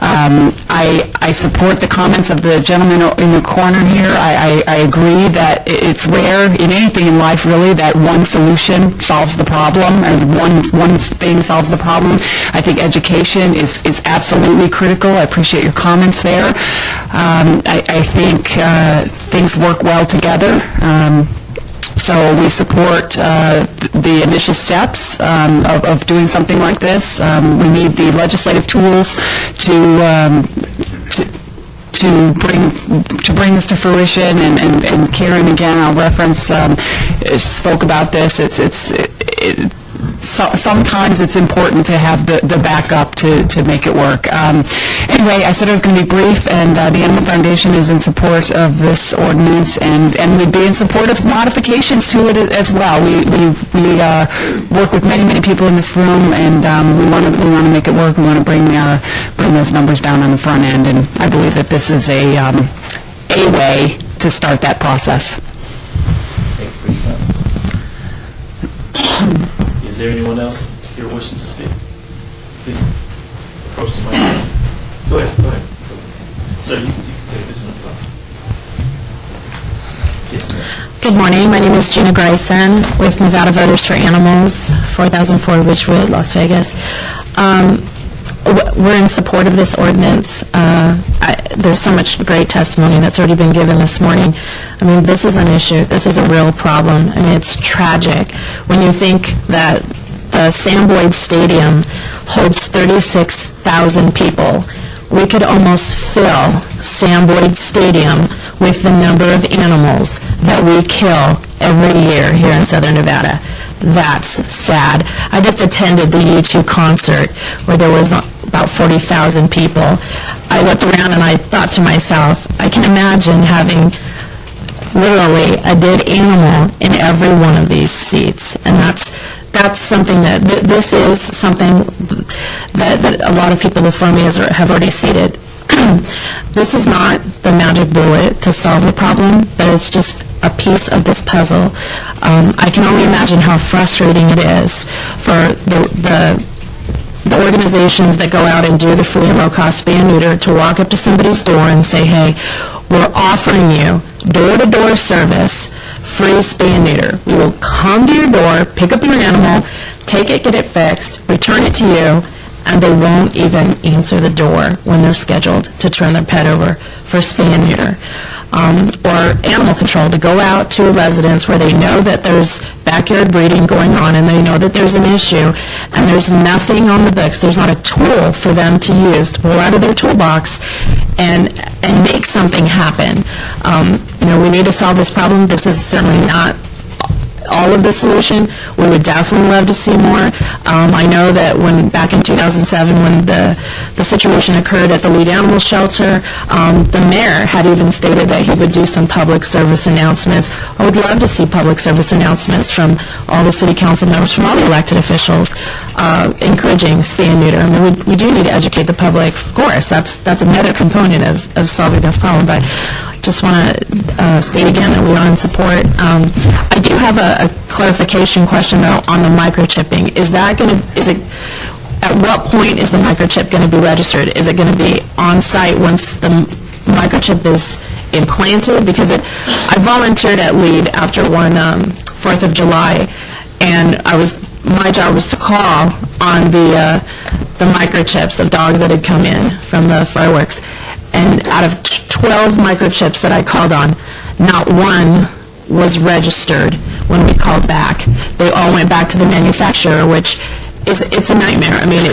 I support the comments of the gentleman in the corner here. I agree that it's rare in anything in life, really, that one solution solves the problem and one thing solves the problem. I think education is absolutely critical. I appreciate your comments there. I think things work well together. So we support the initial steps of doing something like this. We need the legislative tools to bring this to fruition. And Karen, again, I'll reference, spoke about this. sometimes it's important to have the backup to make it work. Anyway, I said I was going to be brief, and the Animal Foundation is in support of this ordinance, and we'd be in support of modifications to it as well. We work with many people in this room, and we want to make it work. We want to bring those numbers down on the front end, and I believe that this is a way to start that process. Thank you for your comments. Is there anyone else here wishing to speak? Please approach the microphone. Go ahead. Sir, you can take this one. Yes, ma'am. Good morning. My name is Gina Grayson with Nevada Voters for Animals, 4004 Ridgewood, Las Vegas. We're in support of this ordinance. There's so much great testimony that's already been given this morning. I mean, this is an issue. This is a real problem. I mean, it's tragic when you think that the Sam Boyd Stadium holds 36,000 people. We could almost fill Sam Boyd Stadium with the number of animals that we kill every year here in Southern Nevada. That's sad. I just attended the U2 concert where there was about 40,000 people. I looked around and I thought to myself, I can imagine having literally a dead animal in every one of these seats. And that's something that, this is something that a lot of people before me have already stated. This is not the magic bullet to solve the problem, but it's just a piece of this puzzle. I can only imagine how frustrating it is for the organizations that go out and do the free and low-cost spay and neuter to walk up to somebody's door and say, hey, we're offering you door-to-door service, free spay and neuter. We will come to your door, pick up your animal, take it, get it fixed, return it to you, and they won't even answer the door when they're scheduled to turn their pet over for spay and neuter. Or animal control, to go out to a residence where they know that there's backyard breeding going on and they know that there's an issue and there's nothing on the books, there's not a tool for them to use to pull out of their toolbox and make something happen. We need to solve this problem. This is certainly not all of the solution. We would definitely love to see more. I know that back in 2007, when the situation occurred at the Lead Animal Shelter, the mayor had even stated that he would do some public service announcements. I would love to see public service announcements from all the city council members, from all the elected officials, encouraging spay and neuter. I mean, we do need to educate the public, of course. That's another component of solving this problem, but just want to state again that we are in support. I do have a clarification question, though, on the microchipping. At what point is the microchip going to be registered? Is it going to be on site once the microchip is implanted? Because I volunteered at LEAD after one 4th of July, and my job was to call on the microchips of dogs that had come in from the fireworks. And out of 12 microchips that I called on, not one was registered when we called back. They all went back to the manufacturer, which it's a nightmare. I mean,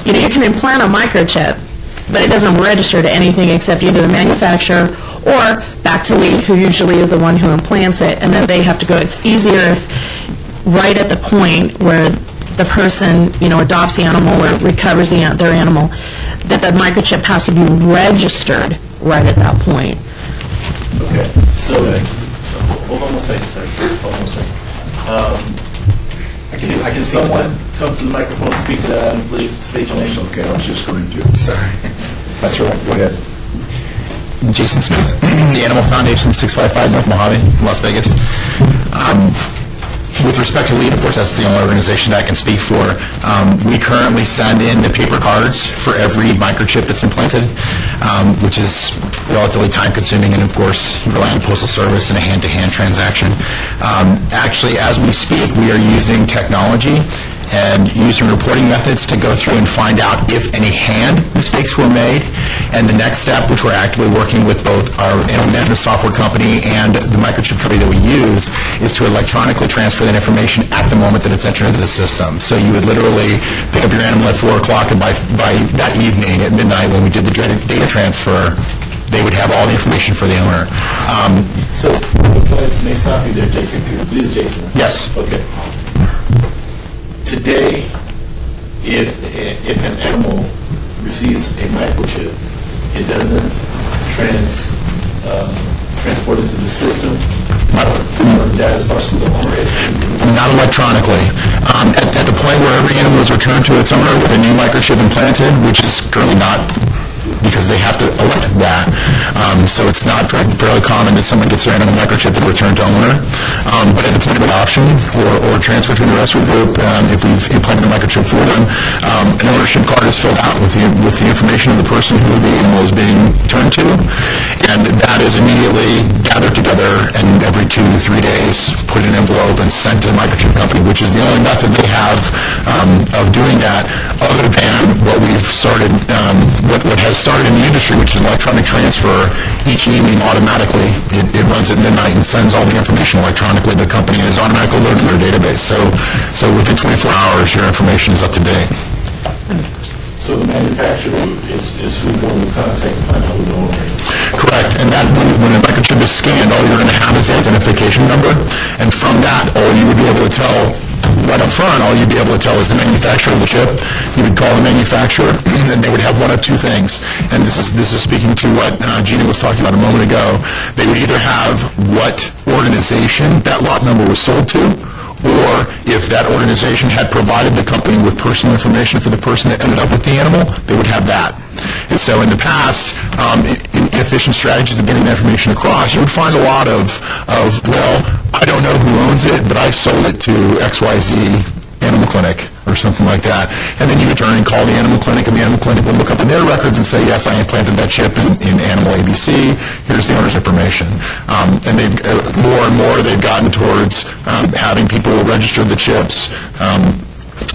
you can implant a microchip, but it doesn't register to anything except either the manufacturer or back to LEAD, who usually is the one who implants it, and then they have to go. It's easier if right at the point where the person, adopts the animal or recovers their animal, that the microchip has to be registered right at that point. Okay, so, hold on one second, sir. Hold on one second. I can someone come to the microphone and speak to that item, please. State your name. Okay, I was just going to. Sorry. That's right. Go ahead. Jason Smith, the Animal Foundation, 655 North Mojave, Las Vegas. With respect to LEAD, of course, that's the only organization I can speak for. We currently send in the paper cards for every microchip that's implanted, which is relatively time-consuming and, of course, rely on postal service and a hand-to-hand transaction. Actually, as we speak, we are using technology and using reporting methods to go through and find out if any hand mistakes were made. And the next step, which we're actively working with both our animal management software company and the microchip company that we use, is to electronically transfer that information at the moment that it's entered into the system. So you would literally pick up your animal at 4 o'clock, and by that evening at midnight when we did the data transfer, they would have all the information for the owner. So, may I stop you there, Jason? Please, Jason. Yes. Okay. today, if an animal receives a microchip, it doesn't transport into the system, or data starts with the owner. Not electronically. At the point where every animal is returned to its owner with a new microchip implanted, which is currently not, because they have to elect that. So it's not fairly common that someone gets their animal microchip and returned to owner. But at the point of adoption or transfer to the rescue group, if we've implanted a microchip for them, an ownership card is filled out with the information of the person who the animal is being turned to, and that is immediately gathered together and every 2 to 3 days put in an envelope and sent to the microchip company, which is the only method they have of doing that, other than what we've started, what has started in the industry, which is electronic transfer. Each evening automatically, it runs at midnight and sends all the information electronically to the company and is automatically loaded to their database. So within 24 hours, your information is up to date. So the manufacturer is who going to contact to find out who the owner is. Correct. And that when a microchip is scanned, all you're going to have is the identification number. And from that, all you would be able to tell right up front, all you'd be able to tell is the manufacturer of the chip. You would call the manufacturer, and they would have one of two things. And this is speaking to what Gina was talking about a moment ago. They would either have what organization that lot number was sold to, or if that organization had provided the company with personal information for the person that ended up with the animal, they would have that. And so in the past, efficient strategies of getting that information across, you would find a lot of, well, I don't know who owns it, but I sold it to XYZ Animal Clinic or something like that. And then you would turn and call the animal clinic, and the animal clinic would look up in their records and say, yes, I implanted that chip in animal ABC. Here's the owner's information. And they've more and more they've gotten towards having people register the chips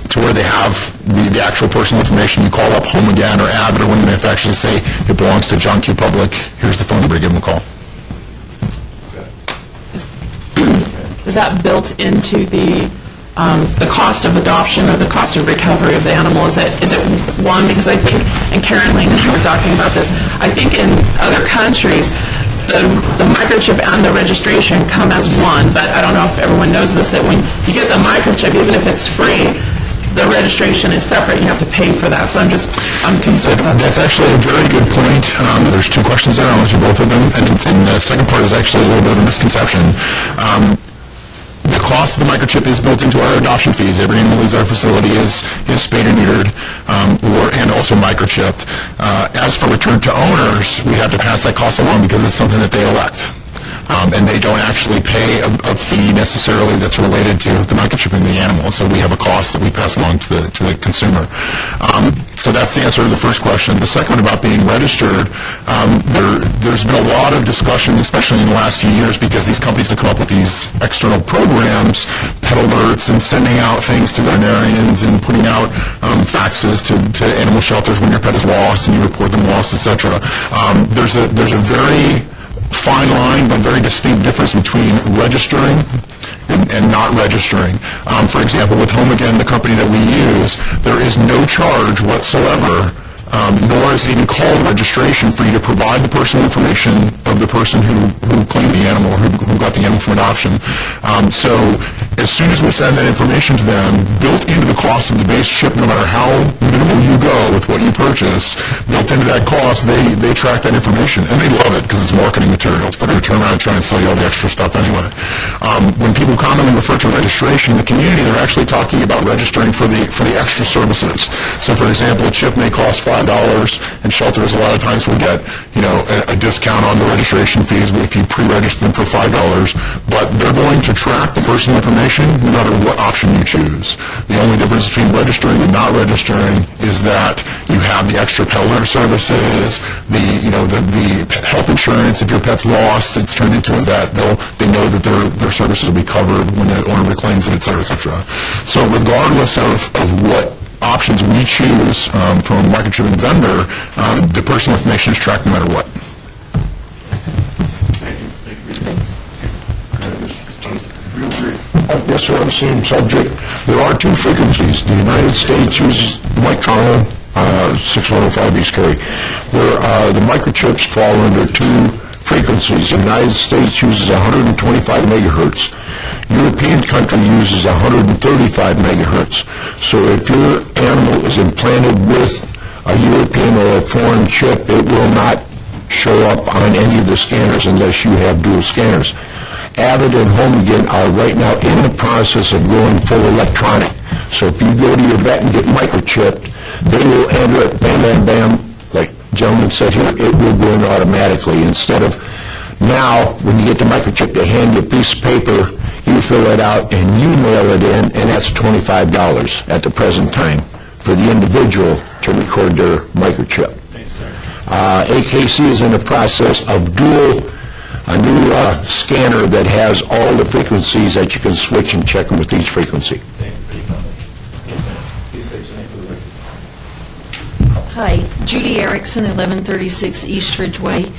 to where they have the actual personal information. You call up Home Again or Abbott or when they actually say it belongs to John Q. Public. Here's the phone number to give them a call. Is that built into the cost of adoption or the cost of recovery of the animal? Is it one? Because I think, and Karen Lane and I were talking about this, I think in other countries, the microchip and the registration come as one, but I don't know if everyone knows this, that when you get the microchip, even if it's free, the registration is separate. You have to pay for that. So I'm concerned about that. That's actually a very good point. There's two questions there. I'll answer both of them. And the second part is actually a little bit of a misconception. The cost of the microchip is built into our adoption fees. Every animal in our facility is spayed or neutered, and also microchipped. As for return to owners, we have to pass that cost along because it's something that they elect. And they don't actually pay a fee necessarily that's related to the microchipping the animal. So we have a cost that we pass along to the consumer. So that's the answer to the first question. The second one about being registered, there's been a lot of discussion, especially in the last few years, because these companies have come up with these external programs, pet alerts, and sending out things to veterinarians and putting out faxes to animal shelters when your pet is lost and you report them lost, etc. There's a very fine line, but very distinct difference between registering and not registering. For example, with Home Again, the company that we use, there is no charge whatsoever, nor is it even called registration for you to provide the personal information of the person who claimed the animal, who got the animal from adoption. So as soon as we send that information to them, built into the cost of the base chip, no matter how minimal you go with what you purchase, built into that cost, they track that information, and they love it because it's marketing materials. They're going to turn around and try and sell you all the extra stuff anyway. When people commonly refer to registration in the community, they're actually talking about registering for the extra services. So, for example, a chip may cost $5, and shelters a lot of times will get a discount on the registration fees if you pre-register them for $5, but they're going to track the personal information no matter what option you choose. The only difference between registering and not registering is that you have the extra pet alert services, the health insurance. If your pet's lost, it's turned into a vet. They know that their services will be covered when the owner reclaims it, et cetera, et cetera. So regardless of what options we choose from a microchipping vendor, the personal information is tracked no matter what. Yes, sir, on the same subject. There are two frequencies. The United States uses Micron 6105 East Carry. The microchips fall under two frequencies. The United States uses 125 megahertz. European country uses 135 megahertz. So if your animal is implanted with a European or a foreign chip, it will not show up on any of the scanners unless you have dual scanners. Avid and Home Again are right now in the process of going full electronic. So if you go to your vet and get microchipped, they will enter it, bam, bam, bam, like the gentleman said here, it will go in automatically. Instead of now, when you get the microchip, they hand you a piece of paper, you fill it out, and you mail it in, and that's $25 at the present time for the individual to record their microchip. AKC is in the process of a new scanner that has all the frequencies that you can switch and check them with each frequency. Thank you for your comments. Yes, ma'am. Please state your name for the record. Hi, Judy Erickson, 1136 East Ridgeway.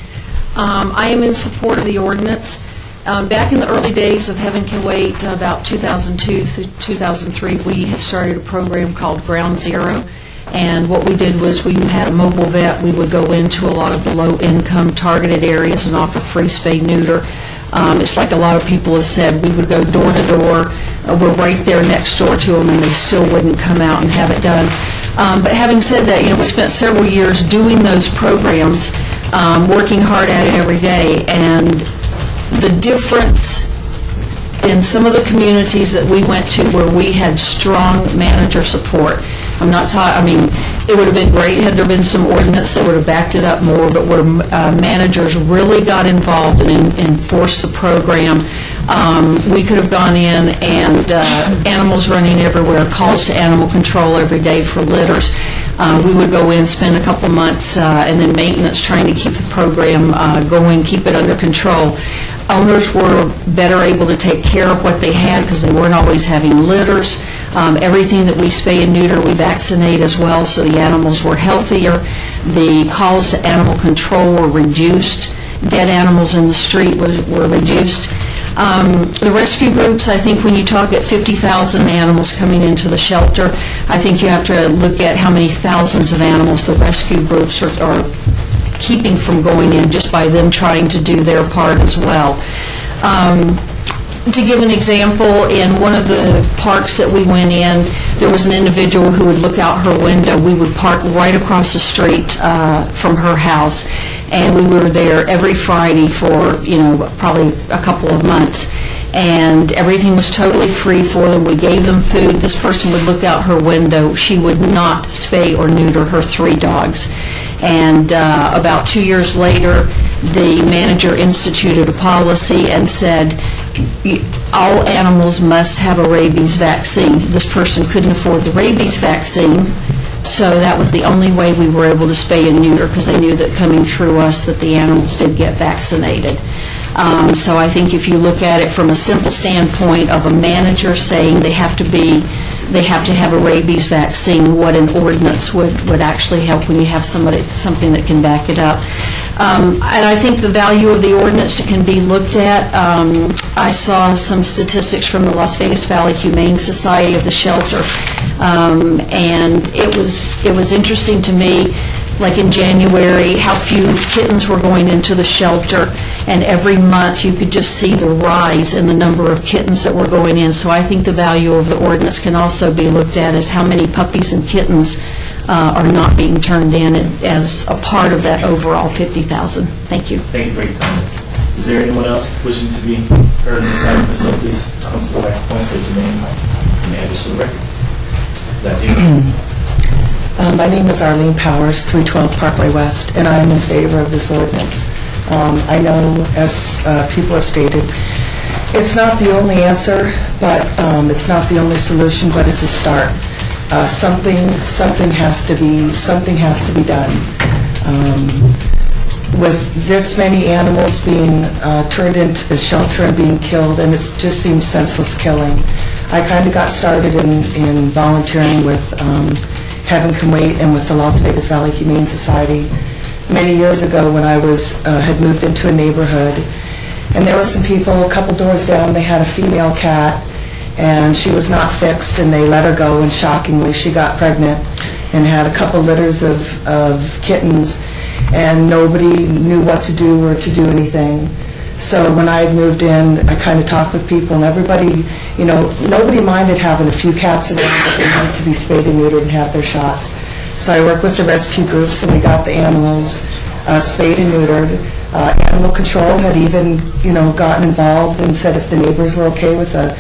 I am in support of the ordinance. Back in the early days of Heaven Can Wait, about 2002 through 2003, we had started a program called Ground Zero. And what we did was we had a mobile vet. We would go into a lot of the low-income targeted areas and offer free spay-neuter. It's like a lot of people have said, we would go door to door. We're right there next door to them, and they still wouldn't come out and have it done. But having said that, we spent several years doing those programs, working hard at it every day, and the difference in some of the communities that we went to where we had strong manager support. It would have been great had there been some ordinance that would have backed it up more, but where managers really got involved and enforced the program, we could have gone in and animals running everywhere, calls to animal control every day for litters. We would go in, spend a couple months, and then maintenance trying to keep the program going, keep it under control. Owners were better able to take care of what they had because they weren't always having litters. Everything that we spay and neuter, we vaccinate as well, so the animals were healthier. The calls to animal control were reduced. Dead animals in the street were reduced. The rescue groups, I think when you talk at 50,000 animals coming into the shelter, I think you have to look at how many thousands of animals the rescue groups are keeping from going in just by them trying to do their part as well. To give an example, in one of the parks that we went in, there was an individual who would look out her window. We would park right across the street from her house, and we were there every Friday for, probably a couple of months. And everything was totally free for them. We gave them food. This person would look out her window. She would not spay or neuter her 3 dogs. And about 2 years later, the manager instituted a policy and said, all animals must have a rabies vaccine. This person couldn't afford the rabies vaccine, so that was the only way we were able to spay and neuter, because they knew that coming through us that the animals did get vaccinated. So I think if you look at it from a simple standpoint of a manager saying they have to have a rabies vaccine, what an ordinance would actually help when you have something that can back it up. And I think the value of the ordinance can be looked at. I saw some statistics from the Las Vegas Valley Humane Society of the shelter, and it was interesting to me, like in January, how few kittens were going into the shelter, and every month you could just see the rise in the number of kittens that were going in. So I think the value of the ordinance can also be looked at as how many puppies and kittens are not being turned in as a part of that overall 50,000. Thank you. Thank you for your comments. Is there anyone else wishing to be heard on this item? If so, please come to the microphone, state your name and address for the record. That you. My name is Arlene Powers, 312 Parkway West, and I am in favor of this ordinance. I know, as people have stated, it's not the only answer, but it's not the only solution, but it's a start. Something has to be done. With this many animals being turned into the shelter and being killed, and it just seems senseless killing. I kind of got started in volunteering with Heaven Can Wait and with the Las Vegas Valley Humane Society many years ago when I had moved into a neighborhood. And there were some people a couple doors down, they had a female cat, and she was not fixed, and they let her go, and shockingly she got pregnant and had a couple litters of kittens, and nobody knew what to do or to do anything. So when I moved in, I kind of talked with people, and everybody, nobody minded having a few cats around, but they wanted to be spayed and neutered and have their shots. So I worked with the rescue groups, and we got the animals spayed and neutered. Animal control had even, gotten involved and said if the neighbors were okay with a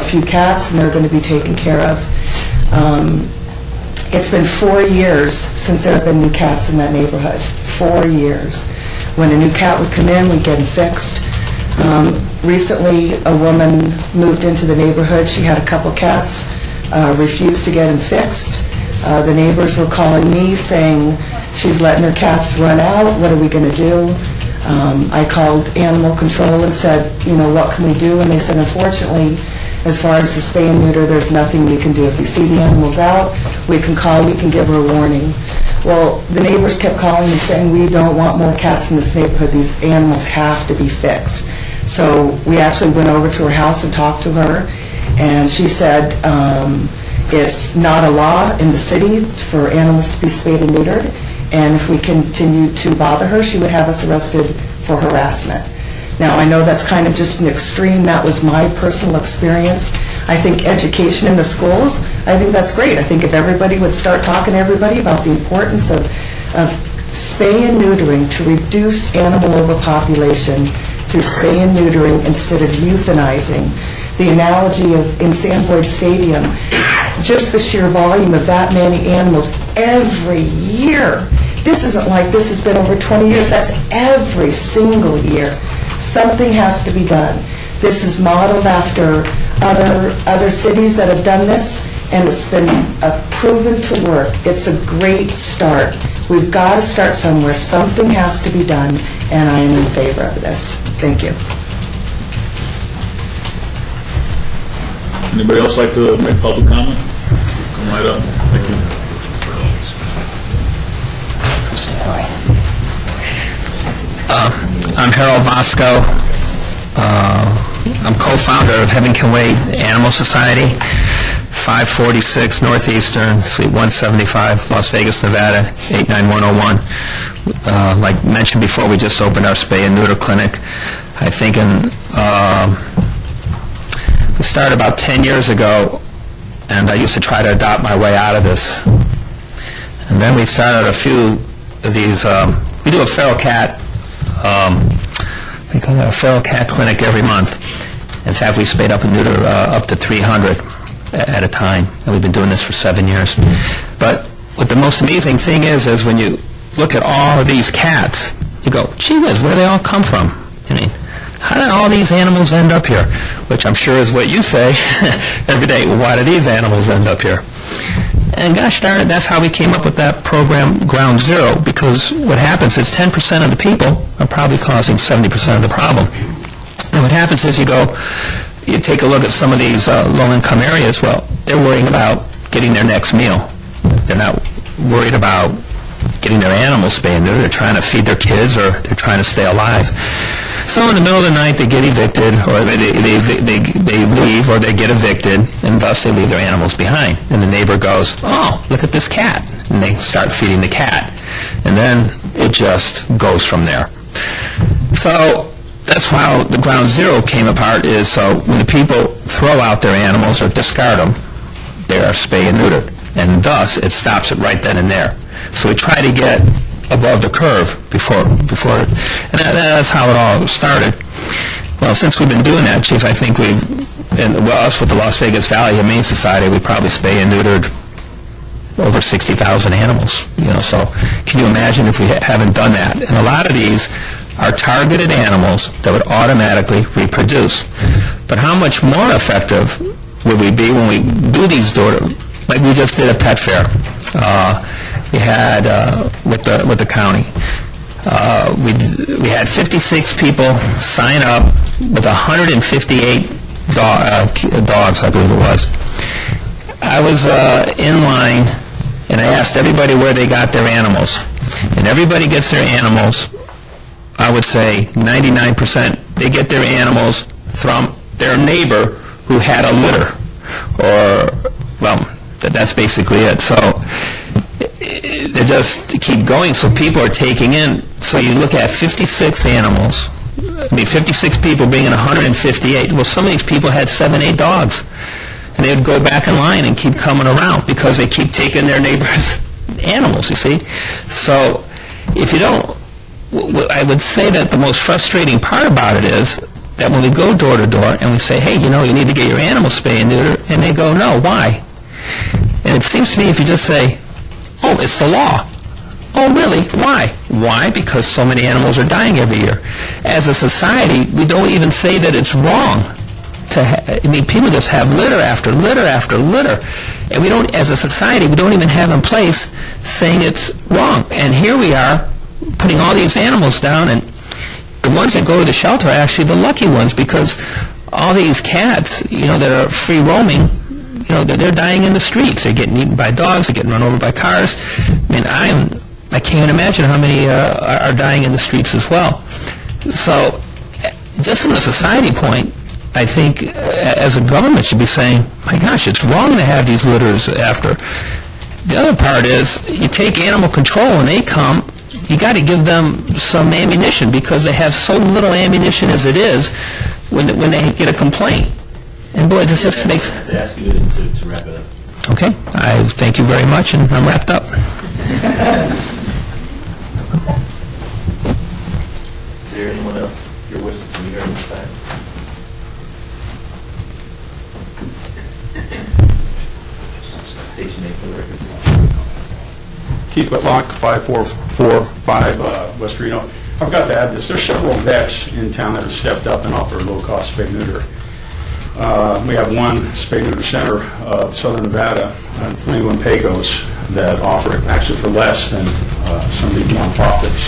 few cats, and they're going to be taken care of. It's been 4 years since there have been new cats in that neighborhood. 4 years. When a new cat would come in, we'd get him fixed. Recently, a woman moved into the neighborhood. She had a couple cats, refused to get him fixed. The neighbors were calling me saying, she's letting her cats run out, what are we going to do? I called animal control and said, what can we do? And they said, unfortunately, as far as the spay and neuter, there's nothing we can do. If you see the animals out, we can call, we can give her a warning. Well, the neighbors kept calling and saying, we don't want more cats in this neighborhood. These animals have to be fixed. So we actually went over to her house and talked to her, and she said it's not a law in the city for animals to be spayed and neutered, and if we continue to bother her, she would have us arrested for harassment. Now, I know that's kind of just an extreme. That was my personal experience. I think education in the schools, I think that's great. I think if everybody would start talking to everybody about the importance of spay and neutering to reduce animal overpopulation through spay and neutering instead of euthanizing. The analogy of in Sandboyd Stadium, just the sheer volume of that many animals every year. This isn't like this has been over 20 years. That's every single year. Something has to be done. This is modeled after other cities that have done this, and it's been proven to work. It's a great start. We've got to start somewhere. Something has to be done, and I am in favor of this. Thank you. Anybody else like to make public comment? Come right up. Thank you. I'm Harold Vasco. I'm co-founder of Heaven Can Wait Animal Society, 546 Northeastern, Suite 175, Las Vegas, Nevada, 89101. Like mentioned before, we just opened our spay and neuter clinic. I think we started about 10 years ago, and I used to try to adopt my way out of this. And then we started a few of these, we do a feral cat, we call it a feral cat clinic every month. In fact, we spayed up and neuter up to 300 at a time, and we've been doing this for 7 years. But what the most amazing thing is when you look at all of these cats, you go, gee whiz, where do they all come from? I mean, how did all these animals end up here? Which I'm sure is what you say every day. Well, why did these animals end up here? And gosh darn it, that's how we came up with that program, Ground Zero, because what happens is 10% of the people are probably causing 70% of the problem. And what happens is you take a look at some of these low-income areas, well, they're worrying about getting their next meal. They're not worried about getting their animals spayed and neutered. They're trying to feed their kids, or they're trying to stay alive. So in the middle of the night, they get evicted, or they leave, or they get evicted, and thus they leave their animals behind. And the neighbor goes, oh, look at this cat. And they start feeding the cat. And then it just goes from there. So that's how the Ground Zero came apart, is so when the people throw out their animals or discard them, they are spay and neutered. And thus, it stops it right then and there. So we try to get above the curve before and that's how it all started. Well, since we've been doing that, Chief, I think us with the Las Vegas Valley Humane Society, we probably spay and neutered over 60,000 animals. So can you imagine if we haven't done that? And a lot of these are targeted animals that would automatically reproduce. But how much more effective would we be when we do these like we just did a pet fair? We had with the county. We had 56 people sign up with 158 dogs, I believe it was. I was in line, and I asked everybody where they got their animals. And everybody gets their animals, I would say 99%, they get their animals from their neighbor who had a litter. Or, well, that's basically it. So they just keep going, so people are taking in. So you look at 56 animals 56 people bringing 158. Well, some of these people had 7, 8 dogs. And they would go back in line and keep coming around because they keep taking their neighbors' animals, you see. So if you don't, I would say that the most frustrating part about it is that when we go door to door and we say, hey, you need to get your animal spayed and neutered, and they go, no, why? And it seems to me if you just say, oh, it's the law. Oh, really? Why? Why? Because so many animals are dying every year. As a society, we don't even say that it's wrong. People just have litter after litter after litter. And we don't, as a society, we don't even have in place saying it's wrong. And here we are putting all these animals down, and the ones that go to the shelter are actually the lucky ones because all these cats, that are free roaming, they're dying in the streets. They're getting eaten by dogs. They're getting run over by cars. I can't imagine how many are dying in the streets as well. So just from a society point, I think as a government should be saying, my gosh, it's wrong to have these litters after. The other part is you take animal control and they come, you got to give them some ammunition because they have so little ammunition as it is when they get a complaint. And boy, this just makes... They ask you to wrap it up. Okay, I thank you very much, and I'm wrapped up. Is there anyone else your wishes to be heard this time? State your name for the record. Keith Whitlock, 5445 West Reno. I forgot to add this. There's several vets in town that have stepped up and offer low-cost spay-neuter. We have one spay-neuter center of Southern Nevada, Flamingo and Pecos, that offer it actually for less than some of the nonprofits.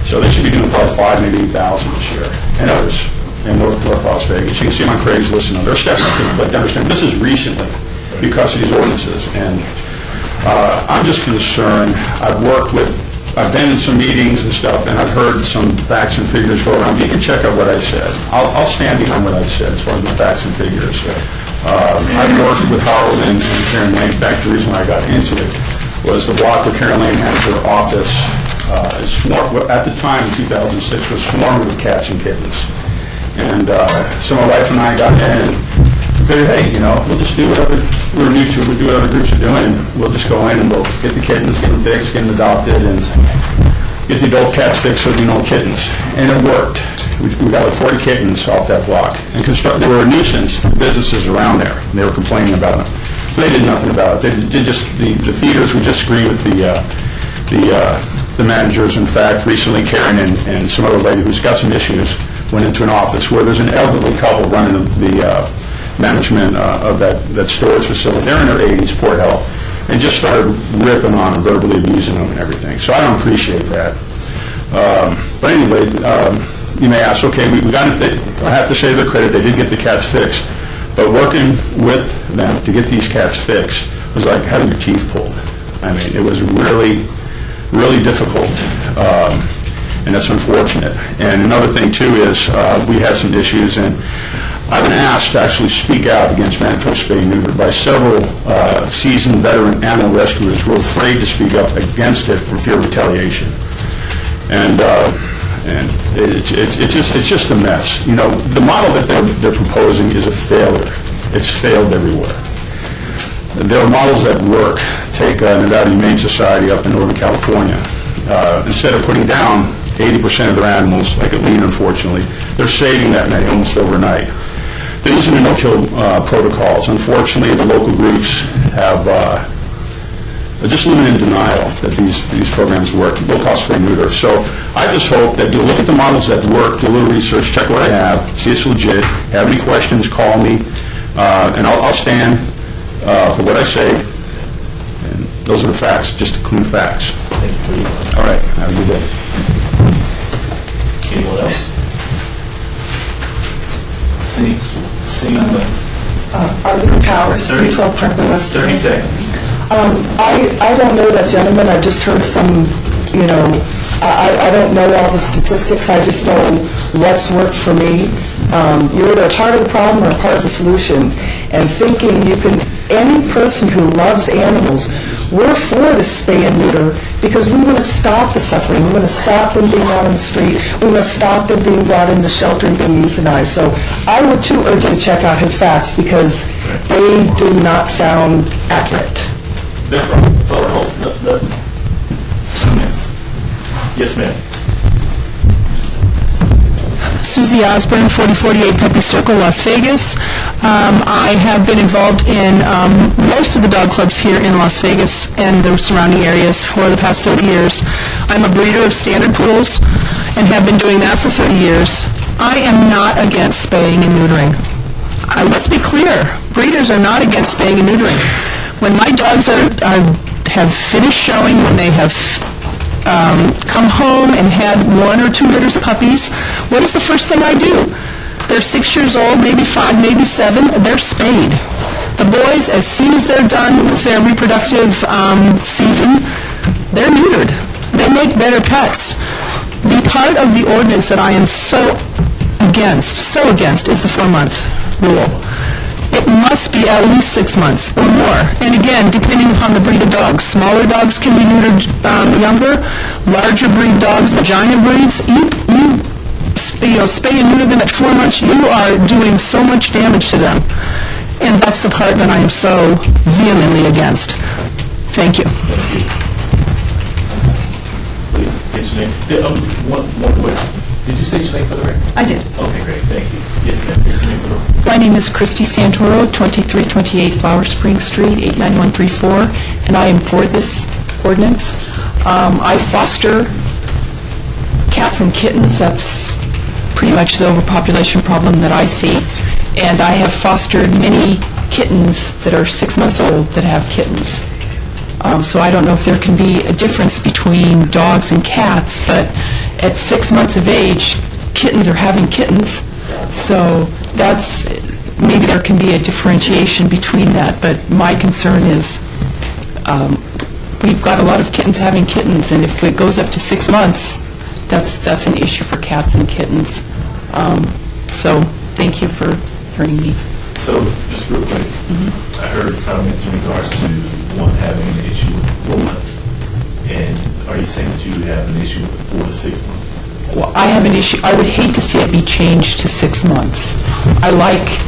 So they should be doing probably 5,000, maybe 8,000 this year, and others in North Las Vegas. You can see them on Craigslist, and they're stepping up to the plate to understand this is recently because of these ordinances. And I'm just concerned. I've been in some meetings and stuff, and I've heard some facts and figures go around. You can check out what I said. I'll stand behind what I said as far as my facts and figures. I've worked with Harold and Karen Lane. In fact, the reason I got into it was the block where Karen Lane had her office at the time, in 2006, was swarmed with cats and kittens. And so my wife and I got in and figured, hey, we'll just do whatever we're new to. We'll do what other groups are doing. We'll just go in and we'll get the kittens, get them fixed, get them adopted, and get the adult cats fixed so they don't kittens. And it worked. We got like 40 kittens off that block. And they were a nuisance to businesses around there. And they were complaining about them. They did nothing about it. They did just, the feeders would just agree with the managers. In fact, recently Karen and some other lady who's got some issues went into an office where there's an elderly couple running the management of that storage facility. They're in their 80s, poor health, and just started ripping on them, verbally abusing them and everything. So I don't appreciate that. But anyway, you may ask, okay, we got it. I have to say to their credit, they did get the cats fixed. But working with them to get these cats fixed was like having your teeth pulled. I mean, it was really, really difficult. And that's unfortunate. And another thing, too, is we had some issues, and I've been asked to actually speak out against mandatory spay and neuter by several seasoned veteran animal rescuers who are afraid to speak up against it for fear of retaliation. And it's just a mess. The model that they're proposing is a failure. It's failed everywhere. There are models that work. Take Nevada Humane Society up in Northern California. Instead of putting down 80% of their animals, like Atlanta, unfortunately, they're saving that many almost overnight. They're using the no-kill protocols. Unfortunately, the local groups have just living in denial that these programs work. They'll cost spay neuter. So I just hope that you'll look at the models that work, do a little research, check what I have, see it's legit. Have any questions, call me, and I'll stand for what I say. And those are the facts, just the clean facts. All right, have a good day. Anyone else? Seeing Arlene Powers, 312 Park West. 30 seconds. I don't know that gentleman. I just heard some, I don't know all the statistics. I just know what's worked for me. You're either a part of the problem or a part of the solution. And thinking any person who loves animals We're for the spay and neuter because we want to stop the suffering. We want to stop them being out on the street. We want to stop them being brought into shelter and being euthanized. So I would too urge you to check out his facts because they do not sound accurate. That's right. Comments? Yes, ma'am. Susie Osborne, 4048 Pepe Circle, Las Vegas. I have been involved in most of the dog clubs here in Las Vegas and the surrounding areas for the past 30 years. I'm a breeder of standard poodles and have been doing that for 30 years. I am not against spaying and neutering. Let's be clear, breeders are not against spaying and neutering. When my dogs have finished showing, when they have come home and had 1 or 2 litters of puppies, what is the first thing I do? They're 6 years old, maybe 5, maybe 7, they're spayed. The boys, as soon as they're done with their reproductive season, they're neutered. They make better pets. The part of the ordinance that I am so against, is the 4-month rule. It must be at least 6 months or more. And again, depending upon the breed of dogs. Smaller dogs can be neutered younger. Larger breed dogs, the giant breeds, you spay and neuter them at 4 months, you are doing so much damage to them. And that's the part that I am so vehemently against. Thank you. Please, state your name. One question. Did you state your name for the record? I did. Okay, great, thank you. Yes, ma'am, state your name for the record. My name is Christy Santoro, 2328 Flower Spring Street, 89134, and I am for this ordinance. I foster cats and kittens. That's pretty much the overpopulation problem that I see. And I have fostered many kittens that are 6 months old that have kittens. So I don't know if there can be a difference between dogs and cats, but at 6 months of age, kittens are having kittens. So that's, maybe there can be a differentiation between that, but my concern is we've got a lot of kittens having kittens, and if it goes up to 6 months, that's an issue for cats and kittens. So thank you for hearing me. So, just real quick, I heard comments in regards to one having an issue with 4 months. And are you saying that you have an issue with 4 to 6 months? Well, I have an issue. I would hate to see it be changed to 6 months. I like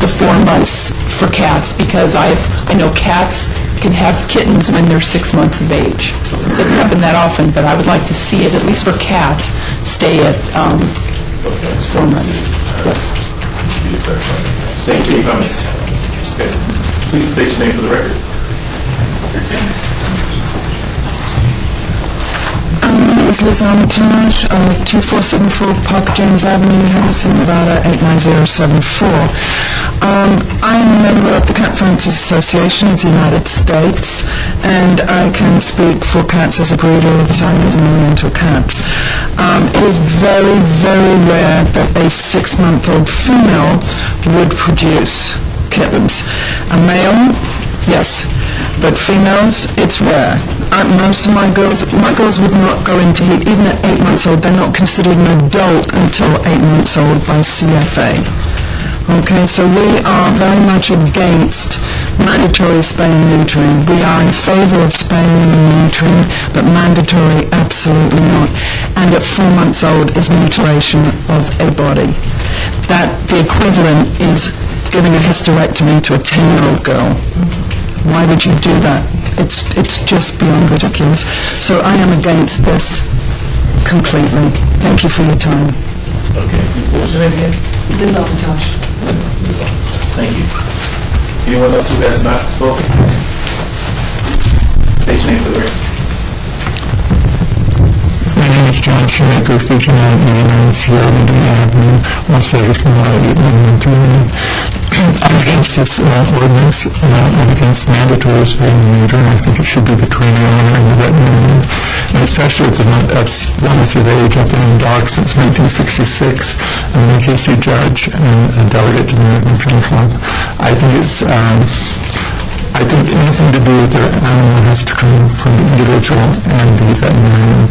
the 4 months for cats because I know cats can have kittens when they're 6 months of age. It doesn't happen that often, but I would like to see it, at least for cats, stay at 4 months. Yes. Thank you. Comments? Okay. Please state your name for the record. My name is Liz Armitage, 2474 Park James Avenue, Henderson, Nevada, 89074. I am a member of the Cat Friends Association of the United States, and I can speak for cats as a breeder of Siamese and Oriental cats. It is very, very rare that a 6-month-old female would produce kittens. A male, yes, but females, it's rare. Most of my girls would not go into heat, even at 8 months old. They're not considered an adult until 8 months old by CFA. Okay, so we are very much against mandatory spay and neutering. We are in favor of spaying and neutering, but mandatory, absolutely not. And at 4 months old is mutilation of a body. That the equivalent is giving a hysterectomy to a 10-year-old girl. Why would you do that? It's just beyond ridiculous. So I am against this completely. Thank you for your time. Okay. What was your name again? Liz Armitage. Liz Armitage. Thank you. Anyone else who has not spoken? State your name for the record. My name is John Shoemaker, 5989 Sierra Medina Avenue, Las Vegas, Nevada, 89139. I'm against this ordinance. I'm against mandatory spay and neuter, and I think it should be between the owner and the veterinarian. And especially it's one that's of age. I've been in dogs since 1966. I'm an AKC judge and a delegate to the American Kennel Club. I think anything to do with their animal has to come from the individual and the veterinarian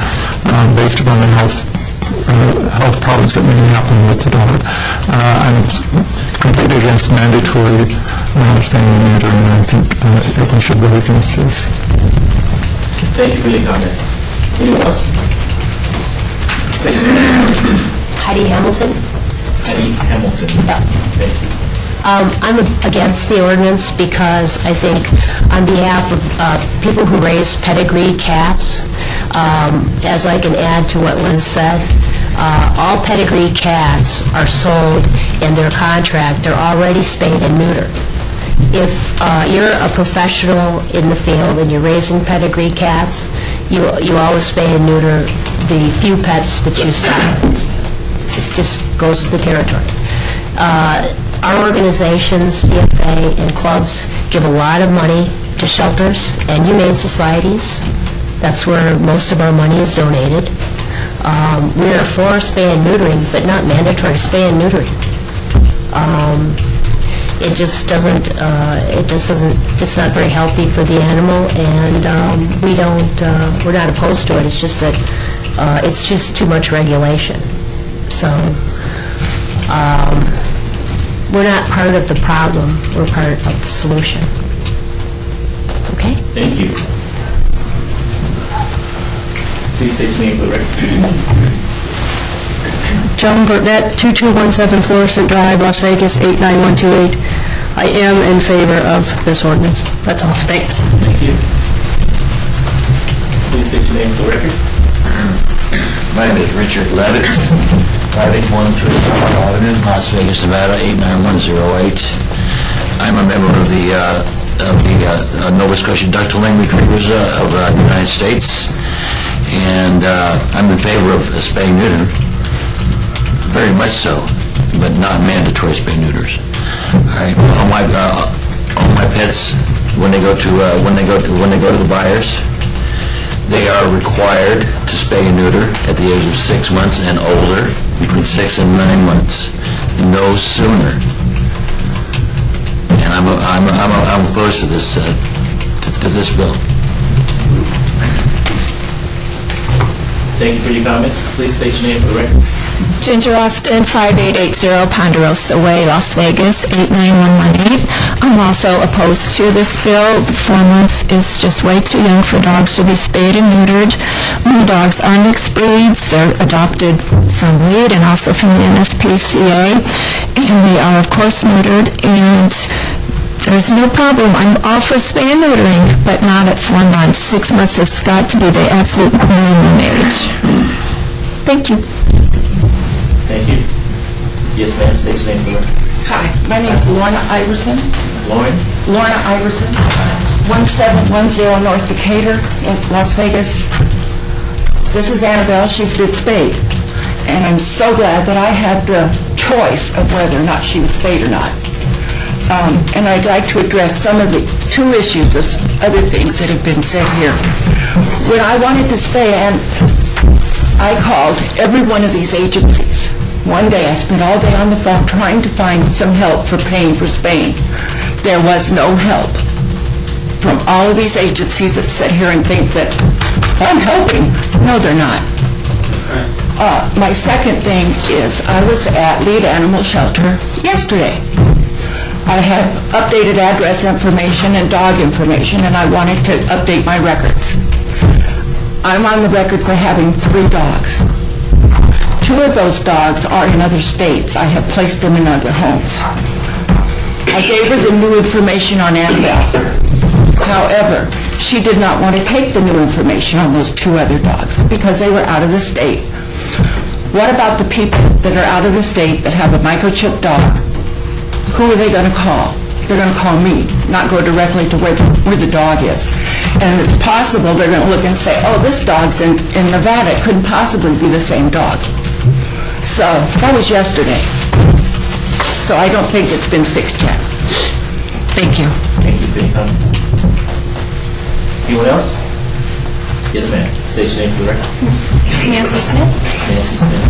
based upon the health health problems that may happen with the dog. I'm completely against mandatory spaying and neutering, and I think everyone should vote against this. Thank you for your comments. Anyone else? Heidi Hamilton. Heidi Hamilton. Thank you. I'm against the ordinance because I think on behalf of people who raise pedigree cats, as I can add to what Liz said, all pedigree cats are sold in their contract. They're already spayed and neutered. If you're a professional in the field and you're raising pedigree cats, you always spay and neuter the few pets that you sell. It just goes with the territory. Our organizations, TFA and clubs, give a lot of money to shelters and humane societies. That's where most of our money is donated. We're for spay and neutering, but not mandatory spay and neutering. It just doesn't, it's not very healthy for the animal, and we're not opposed to it. It's just that it's just too much regulation. So, we're not part of the problem, we're part of the solution. Okay? Thank you. Please state your name for the record. Joan Burnett, 2217 Florissant Drive, Las Vegas, 89128. I am in favor of this ordinance. That's all. Thanks. Thank you. Please state your name for the record. My name is Richard Levitt, 5813 Park Avenue, Las Vegas, Nevada, 89108. I'm a member of the Nova Scotia Ductile Retrievers of the United States, and I'm in favor of spay and neuter, very much so, but not mandatory spay and neuters. All my pets, when they go to the buyers, they are required to spay and neuter at the age of 6 months and older, between 6 and 9 months, no sooner. And I'm opposed to this bill. Thank you for your comments. Please state your name for the record. Ginger Austin, 5880 Ponderosa Way, Las Vegas, 89118. I'm also opposed to this bill. 4 months is just way too young for dogs to be spayed and neutered. My dogs are mixed breeds. They're adopted from breed and also from the NSPCA. And they are, of course, neutered. And there's no problem. I'm all for spay and neutering, but not at 4 months. 6 months has got to be the absolute minimum age. Thank you. Thank you. Yes, ma'am. State your name for the record. Hi, my name is Lorna Iverson. Lauren? Lorna Iverson, 1710 North Decatur in Las Vegas. This is Annabelle. She's been spayed. And I'm so glad that I had the choice of whether or not she was spayed or not. And I'd like to address some of the 2 issues of other things that have been said here. When I wanted to spay, and I called every one of these agencies. One day I spent all day on the phone trying to find some help for paying for spaying. There was no help from all of these agencies that sit here and think that I'm helping. No, they're not. My second thing is I was at Lead Animal Shelter yesterday. I have updated address information and dog information, and I wanted to update my records. I'm on the record for having 3 dogs. 2 of those dogs are in other states. I have placed them in other homes. I gave her the new information on Annabelle. However, she did not want to take the new information on those 2 other dogs because they were out of the state. What about the people that are out of the state that have a microchip dog? Who are they going to call? They're going to call me, not go directly to where the dog is. And it's possible they're going to look and say, oh, this dog's in Nevada. It couldn't possibly be the same dog. So that was yesterday. So I don't think it's been fixed yet. Thank you. Thank you for your comment. Anyone else? Yes, ma'am. State your name for the record. Nancy Smith. Nancy Smith.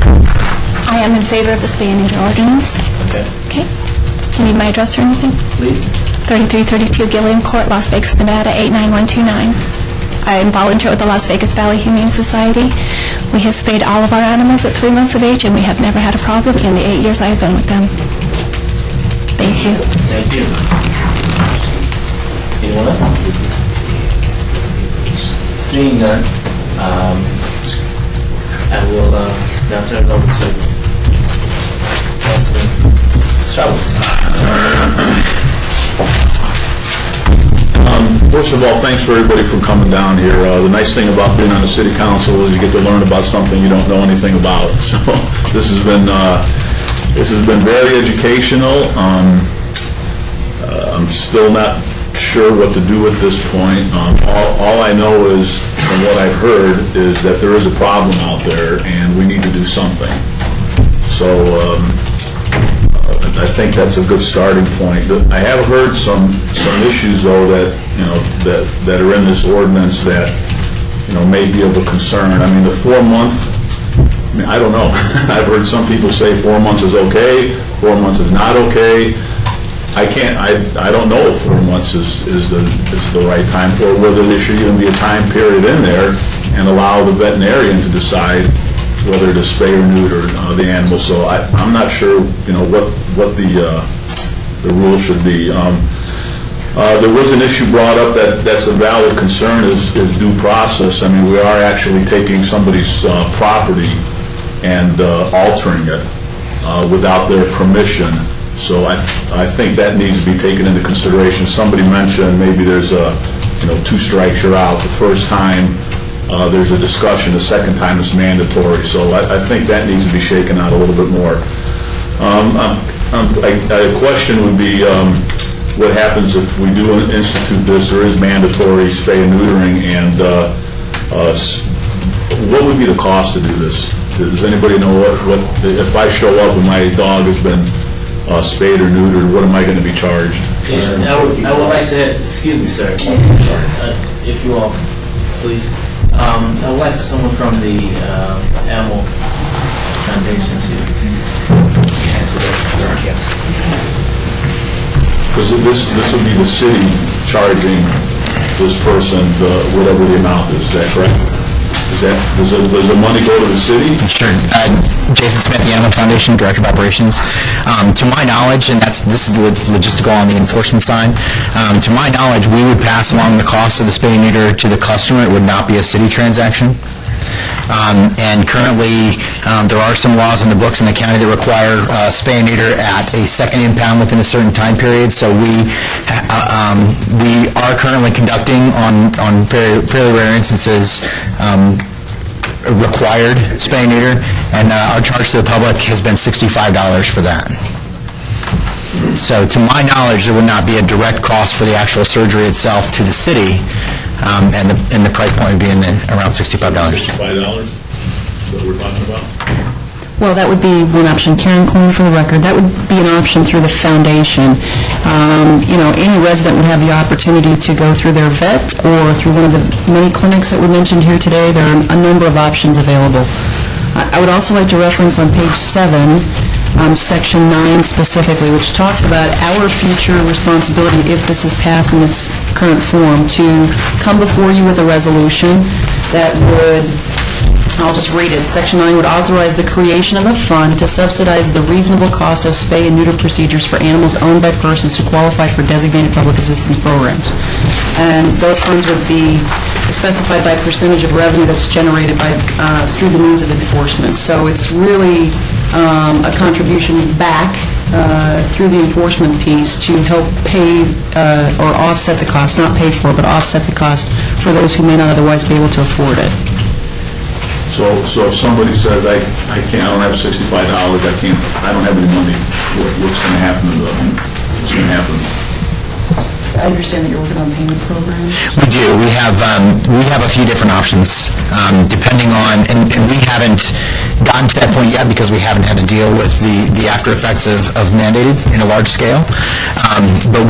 I am in favor of the spay and neuter ordinance. Okay. Okay. Do you need my address or anything? Please. 3332 Gilliam Court, Las Vegas, Nevada, 89129. I am volunteer with the Las Vegas Valley Humane Society. We have spayed all of our animals at 3 months of age, and we have never had a problem in the 8 years I've been with them. Thank you. Thank you. Anyone else? Seeing none, I will now turn it over to Councilman Strauss. First of all, thanks for everybody for coming down here. The nice thing about being on the city council is you get to learn about something you don't know anything about. So this has been very educational. I'm still not sure what to do at this point. All I know is, from what I've heard, is that there is a problem out there and we need to do something. So I think that's a good starting point. I have heard some issues though that that are in this ordinance that may be of a concern. I mean, the 4 month. I mean, I don't know. I've heard some people say 4 months is okay, 4 months is not okay. I don't know if 4 months is the right time, or whether there should even be a time period in there and allow the veterinarian to decide whether to spay or neuter the animal. So I'm not sure, what the rule should be. There was an issue brought up that's a valid concern is due process. I mean, we are actually taking somebody's property and altering it without their permission. So I think that needs to be taken into consideration. Somebody mentioned maybe there's two strikes, you're out. The first time there's a discussion, the second time it's mandatory. So I think that needs to be shaken out a little bit more. A question would be, what happens if we do institute this, there is mandatory spay and neutering, and what would be the cost to do this? Does anybody know what if I show up and my dog has been spayed or neutered, what am I going to be charged? And I would like to, excuse me, sir, if you all, please. I would like someone from the Animal Foundation to answer that. Because this will be the city charging this person whatever the amount is that correct? Does the money go to the city? Sure. Jason Smith, the Animal Foundation, Director of Operations. To my knowledge, and this is the logistical on the enforcement side, to my knowledge, we would pass along the cost of the spay and neuter to the customer. It would not be a city transaction. And currently, there are some laws in the books in the county that require spay and neuter at a second impound within a certain time period. So we are currently conducting on fairly rare instances required spay and neuter, and our charge to the public has been $65 for that. So to my knowledge, there would not be a direct cost for the actual surgery itself to the city, and the price point would be around $65. $65 is what we're talking about? Well, that would be one option. Karen Coleman for the record. That would be an option through the foundation. Any resident would have the opportunity to go through their vet or through one of the many clinics that were mentioned here today. There are a number of options available. I would also like to reference on page 7, section 9 specifically, which talks about our future responsibility, if this is passed in its current form, to come before you with a resolution that would, I'll just read it. Section 9 would authorize the creation of a fund to subsidize the reasonable cost of spay and neuter procedures for animals owned by persons who qualify for designated public assistance programs. And those funds would be specified by percentage of revenue that's generated by through the means of enforcement. So it's really a contribution back through the enforcement piece to help pay or offset the cost, not pay for, but offset the cost for those who may not otherwise be able to afford it. So if somebody says, I don't have $65, I don't have any money, what's going to happen to them? What's going to happen? I understand that you're working on payment programs. We do. We have a few different options, depending on, and we haven't gotten to that point yet because we haven't had to deal with the after effects of mandated in a large scale. But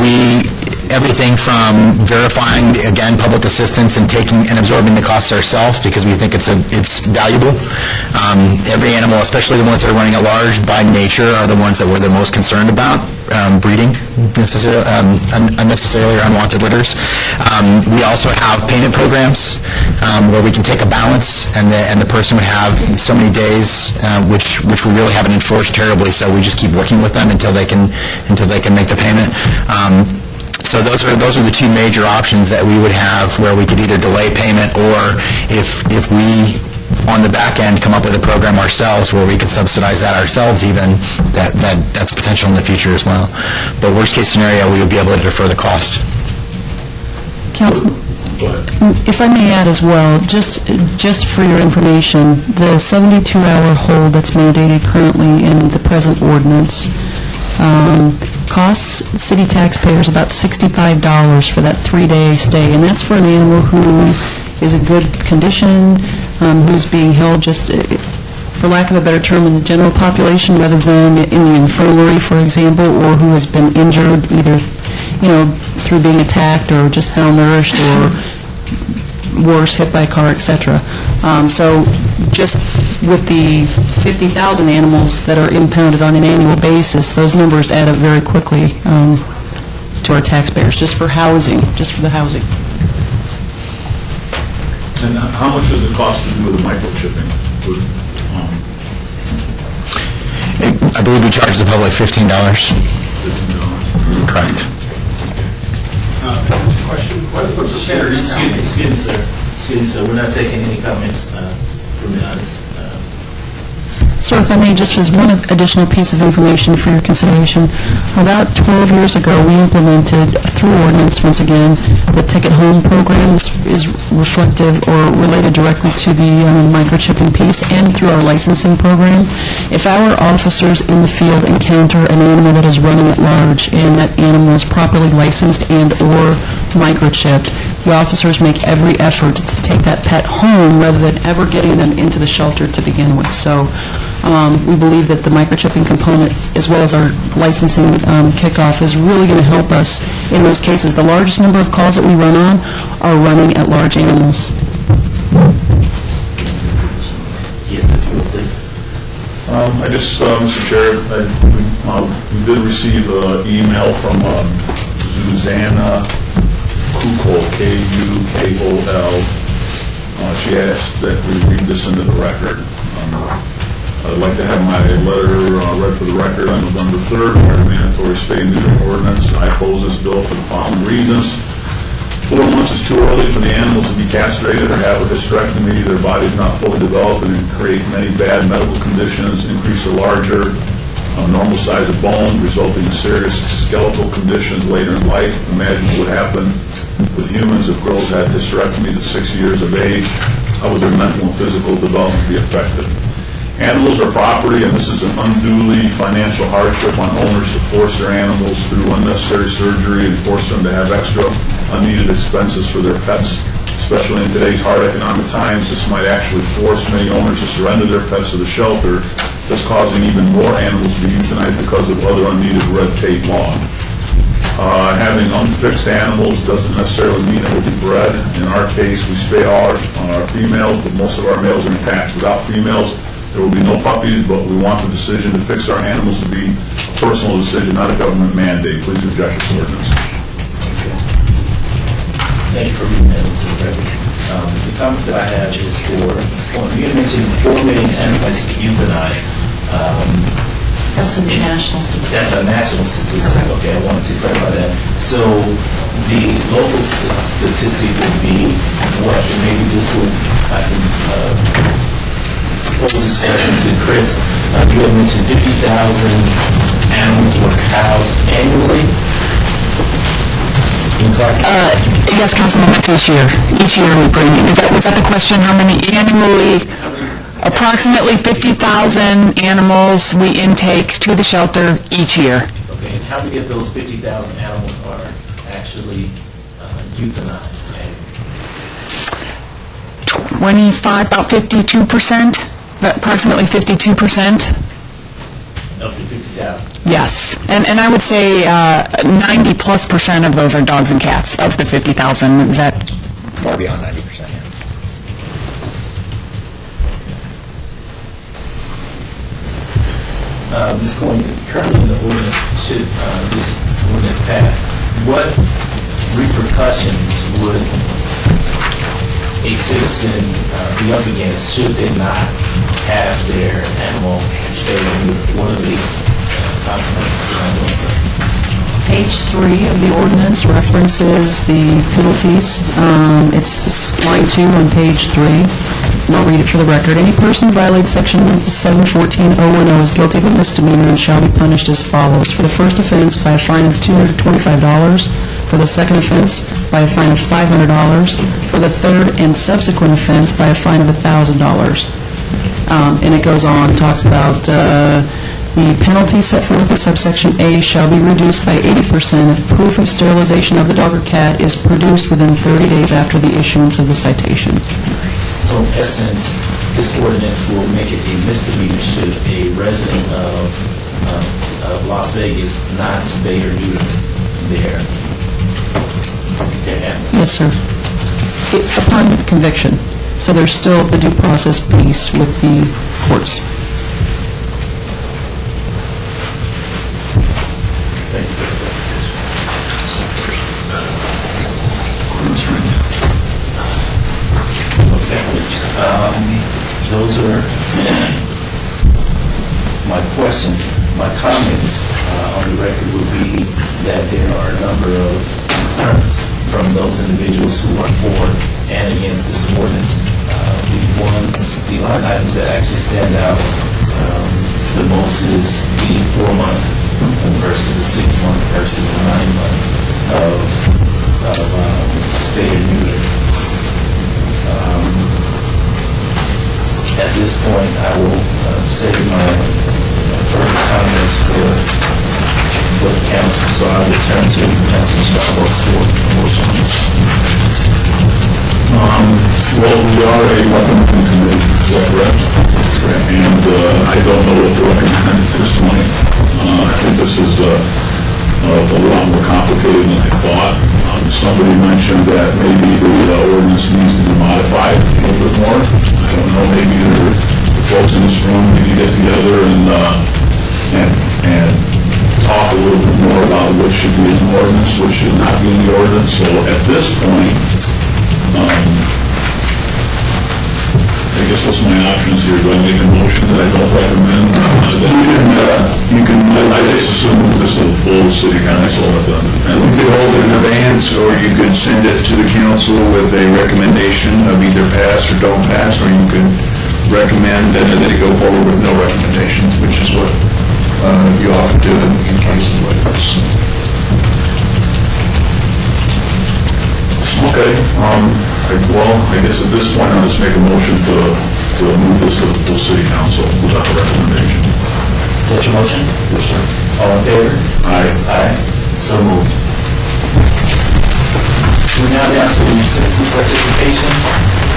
everything from verifying, again, public assistance and taking and absorbing the costs ourselves because we think it's valuable. Every animal, especially the ones that are running at large by nature, are the ones that we're the most concerned about. breeding unnecessarily or unwanted litters. We also have payment programs where we can take a balance, and the person would have so many days, which we really haven't enforced terribly. So we just keep working with them until they can make the payment. So those are the two major options that we would have, where we could either delay payment, or if we on the back end come up with a program ourselves where we could subsidize that ourselves even, that's potential in the future as well. But worst case scenario, we would be able to defer the cost. Council, if I may add as well, just for your information, the 72-hour hold that's mandated currently in the present ordinance costs city taxpayers about $65 for that 3-day stay, and that's for an animal who is in good condition, who's being held just, for lack of a better term, in the general population rather than in the infirmary, for example, or who has been injured either, through being attacked or just malnourished or worse, hit by a car, etc. So just with the 50,000 animals that are impounded on an annual basis, those numbers add up very quickly to our taxpayers, just for housing, just for the housing. And how much does it cost to do the microchipping? I believe we charge the public $15. Correct. Question? What's the standard? Excuse me, sir. We're not taking any comments from the audience. Sir, if I may, just as one additional piece of information for your consideration, about 12 years ago, we implemented, through ordinance, once again, the Ticket Home program is reflective or related directly to the microchipping piece, and through our licensing program. If our officers in the field encounter an animal that is running at large and that animal is properly licensed and or microchipped, the officers make every effort to take that pet home rather than ever getting them into the shelter to begin with. So we believe that the microchipping component, as well as our licensing kickoff, is really going to help us in those cases. The largest number of calls that we run on are running at large animals. Yes, if you will, please. I just, Mr. Chair, we did receive an email from Susanna Kukol, K-U-K-O-L. She asked that we read this into the record. I'd like to have my letter read for the record on November 3rd, by the mandatory spay and neuter ordinance. I oppose this bill for the following reasons. 4 months is too early for the animals to be castrated or have a hysterectomy. Their bodies not fully developed and create many bad medical conditions, increase the larger, normal size of bone, resulting in serious skeletal conditions later in life. Imagine what would happen with humans if girls had hysterectomies at 6 years of age. How would their mental and physical development be affected? Animals are property, and this is an unduly financial hardship on owners to force their animals through unnecessary surgery and force them to have extra unneeded expenses for their pets. Especially in today's hard economic times, this might actually force many owners to surrender their pets to the shelter, thus causing even more animals to be euthanized because of other unneeded red tape law. Having unfixed animals doesn't necessarily mean it will be bred. In our case, we spay all our females, but most of our males are intact. Without females, there will be no puppies, but we want the decision to fix our animals to be a personal decision, not a government mandate. Please reject this ordinance. Thank you for reading that into the record. The comments that I have is for Ms. Cohen. You mentioned 4 million animals euthanized. That's a national statistic. That's a national statistic. Okay, I wanted to clarify that. So the local statistic would be what? And maybe this would, I can pose this question to Chris. You had mentioned 50,000 animals were housed annually. Yes, Councilman, that's each year. Each year we bring in. Was that the question? How many annually? Approximately 50,000 animals we intake to the shelter each year. Okay, and how many of those 50,000 animals are actually euthanized annually? 25, about 52%, approximately 52%. Up to 50,000? Yes, and I would say 90+% of those are dogs and cats of the 50,000. Is that Far beyond 90%, yeah. Ms. Coyne, currently in the ordinance, should this ordinance pass, what repercussions would a citizen be up against should they not have their animal spayed or neutered? What are the consequences of not doing so? Page 3 of the ordinance references the penalties. It's line 2 on page 3. And I'll read it for the record. Any person who violates section 714.010 is guilty of a misdemeanor and shall be punished as follows. For the first offense, by a fine of $225. For the second offense, by a fine of $500. For the third and subsequent offense, by a fine of $1,000. And it goes on, talks about the penalty set forth in subsection A shall be reduced by 80% if proof of sterilization of the dog or cat is produced within 30 days after the issuance of the citation. So in essence, this ordinance will make it a misdemeanor should a resident of Las Vegas not spay or neuter their animal. Yes, sir. Upon conviction. So there's still the due process piece with the courts. Thank you. Those are my questions. My comments on the record would be that there are a number of concerns from those individuals who are for and against this ordinance. The line items that actually stand out the most is the 4-month versus the 6-month versus the 9-month of spay or neuter. At this point, I will save my further comments for the council, so I will turn to Councilman Starbucks for a motion. Well, we are a weapons committee, is that correct? That's correct. And I don't know what to recommend at this point. I think this is a lot more complicated than I thought. Somebody mentioned that maybe the ordinance needs to be modified a little bit more. I don't know, maybe the folks in this room need to get together and talk a little bit more about what should be in the ordinance, what should not be in the ordinance. So at this point, I guess what's my options here? Do I make a motion that I don't recommend? You can, I just assume this is a full city council. You could hold it in advance, or you could send it to the council with a recommendation of either pass or don't pass, or you could recommend and then it go forward with no recommendations, which is what you often do in cases like this. Okay, well, I guess at this point, I'll just make a motion to move this to the full city council without a recommendation. Is that your motion? Yes, sir. All in favor? Aye. Aye. So moved. We're now down to citizen participation.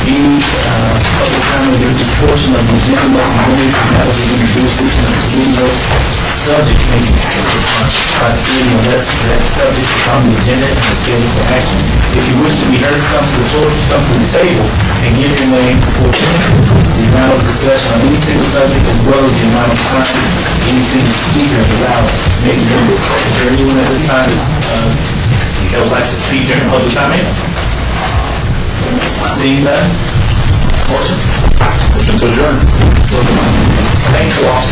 Any public comment during this portion of the agenda must be limited to matters within the jurisdiction of the city of subject may be by the city unless that subject is on the agenda and is scheduled for action. If you wish to be heard, come to the floor, come to the table, and give your name before the amount of discussion on any single subject as well as the amount of time any single speaker is allowed may be limited. Is there anyone at this time that would like to speak during public comment? Seeing none? Motion to adjourn. Thank you all.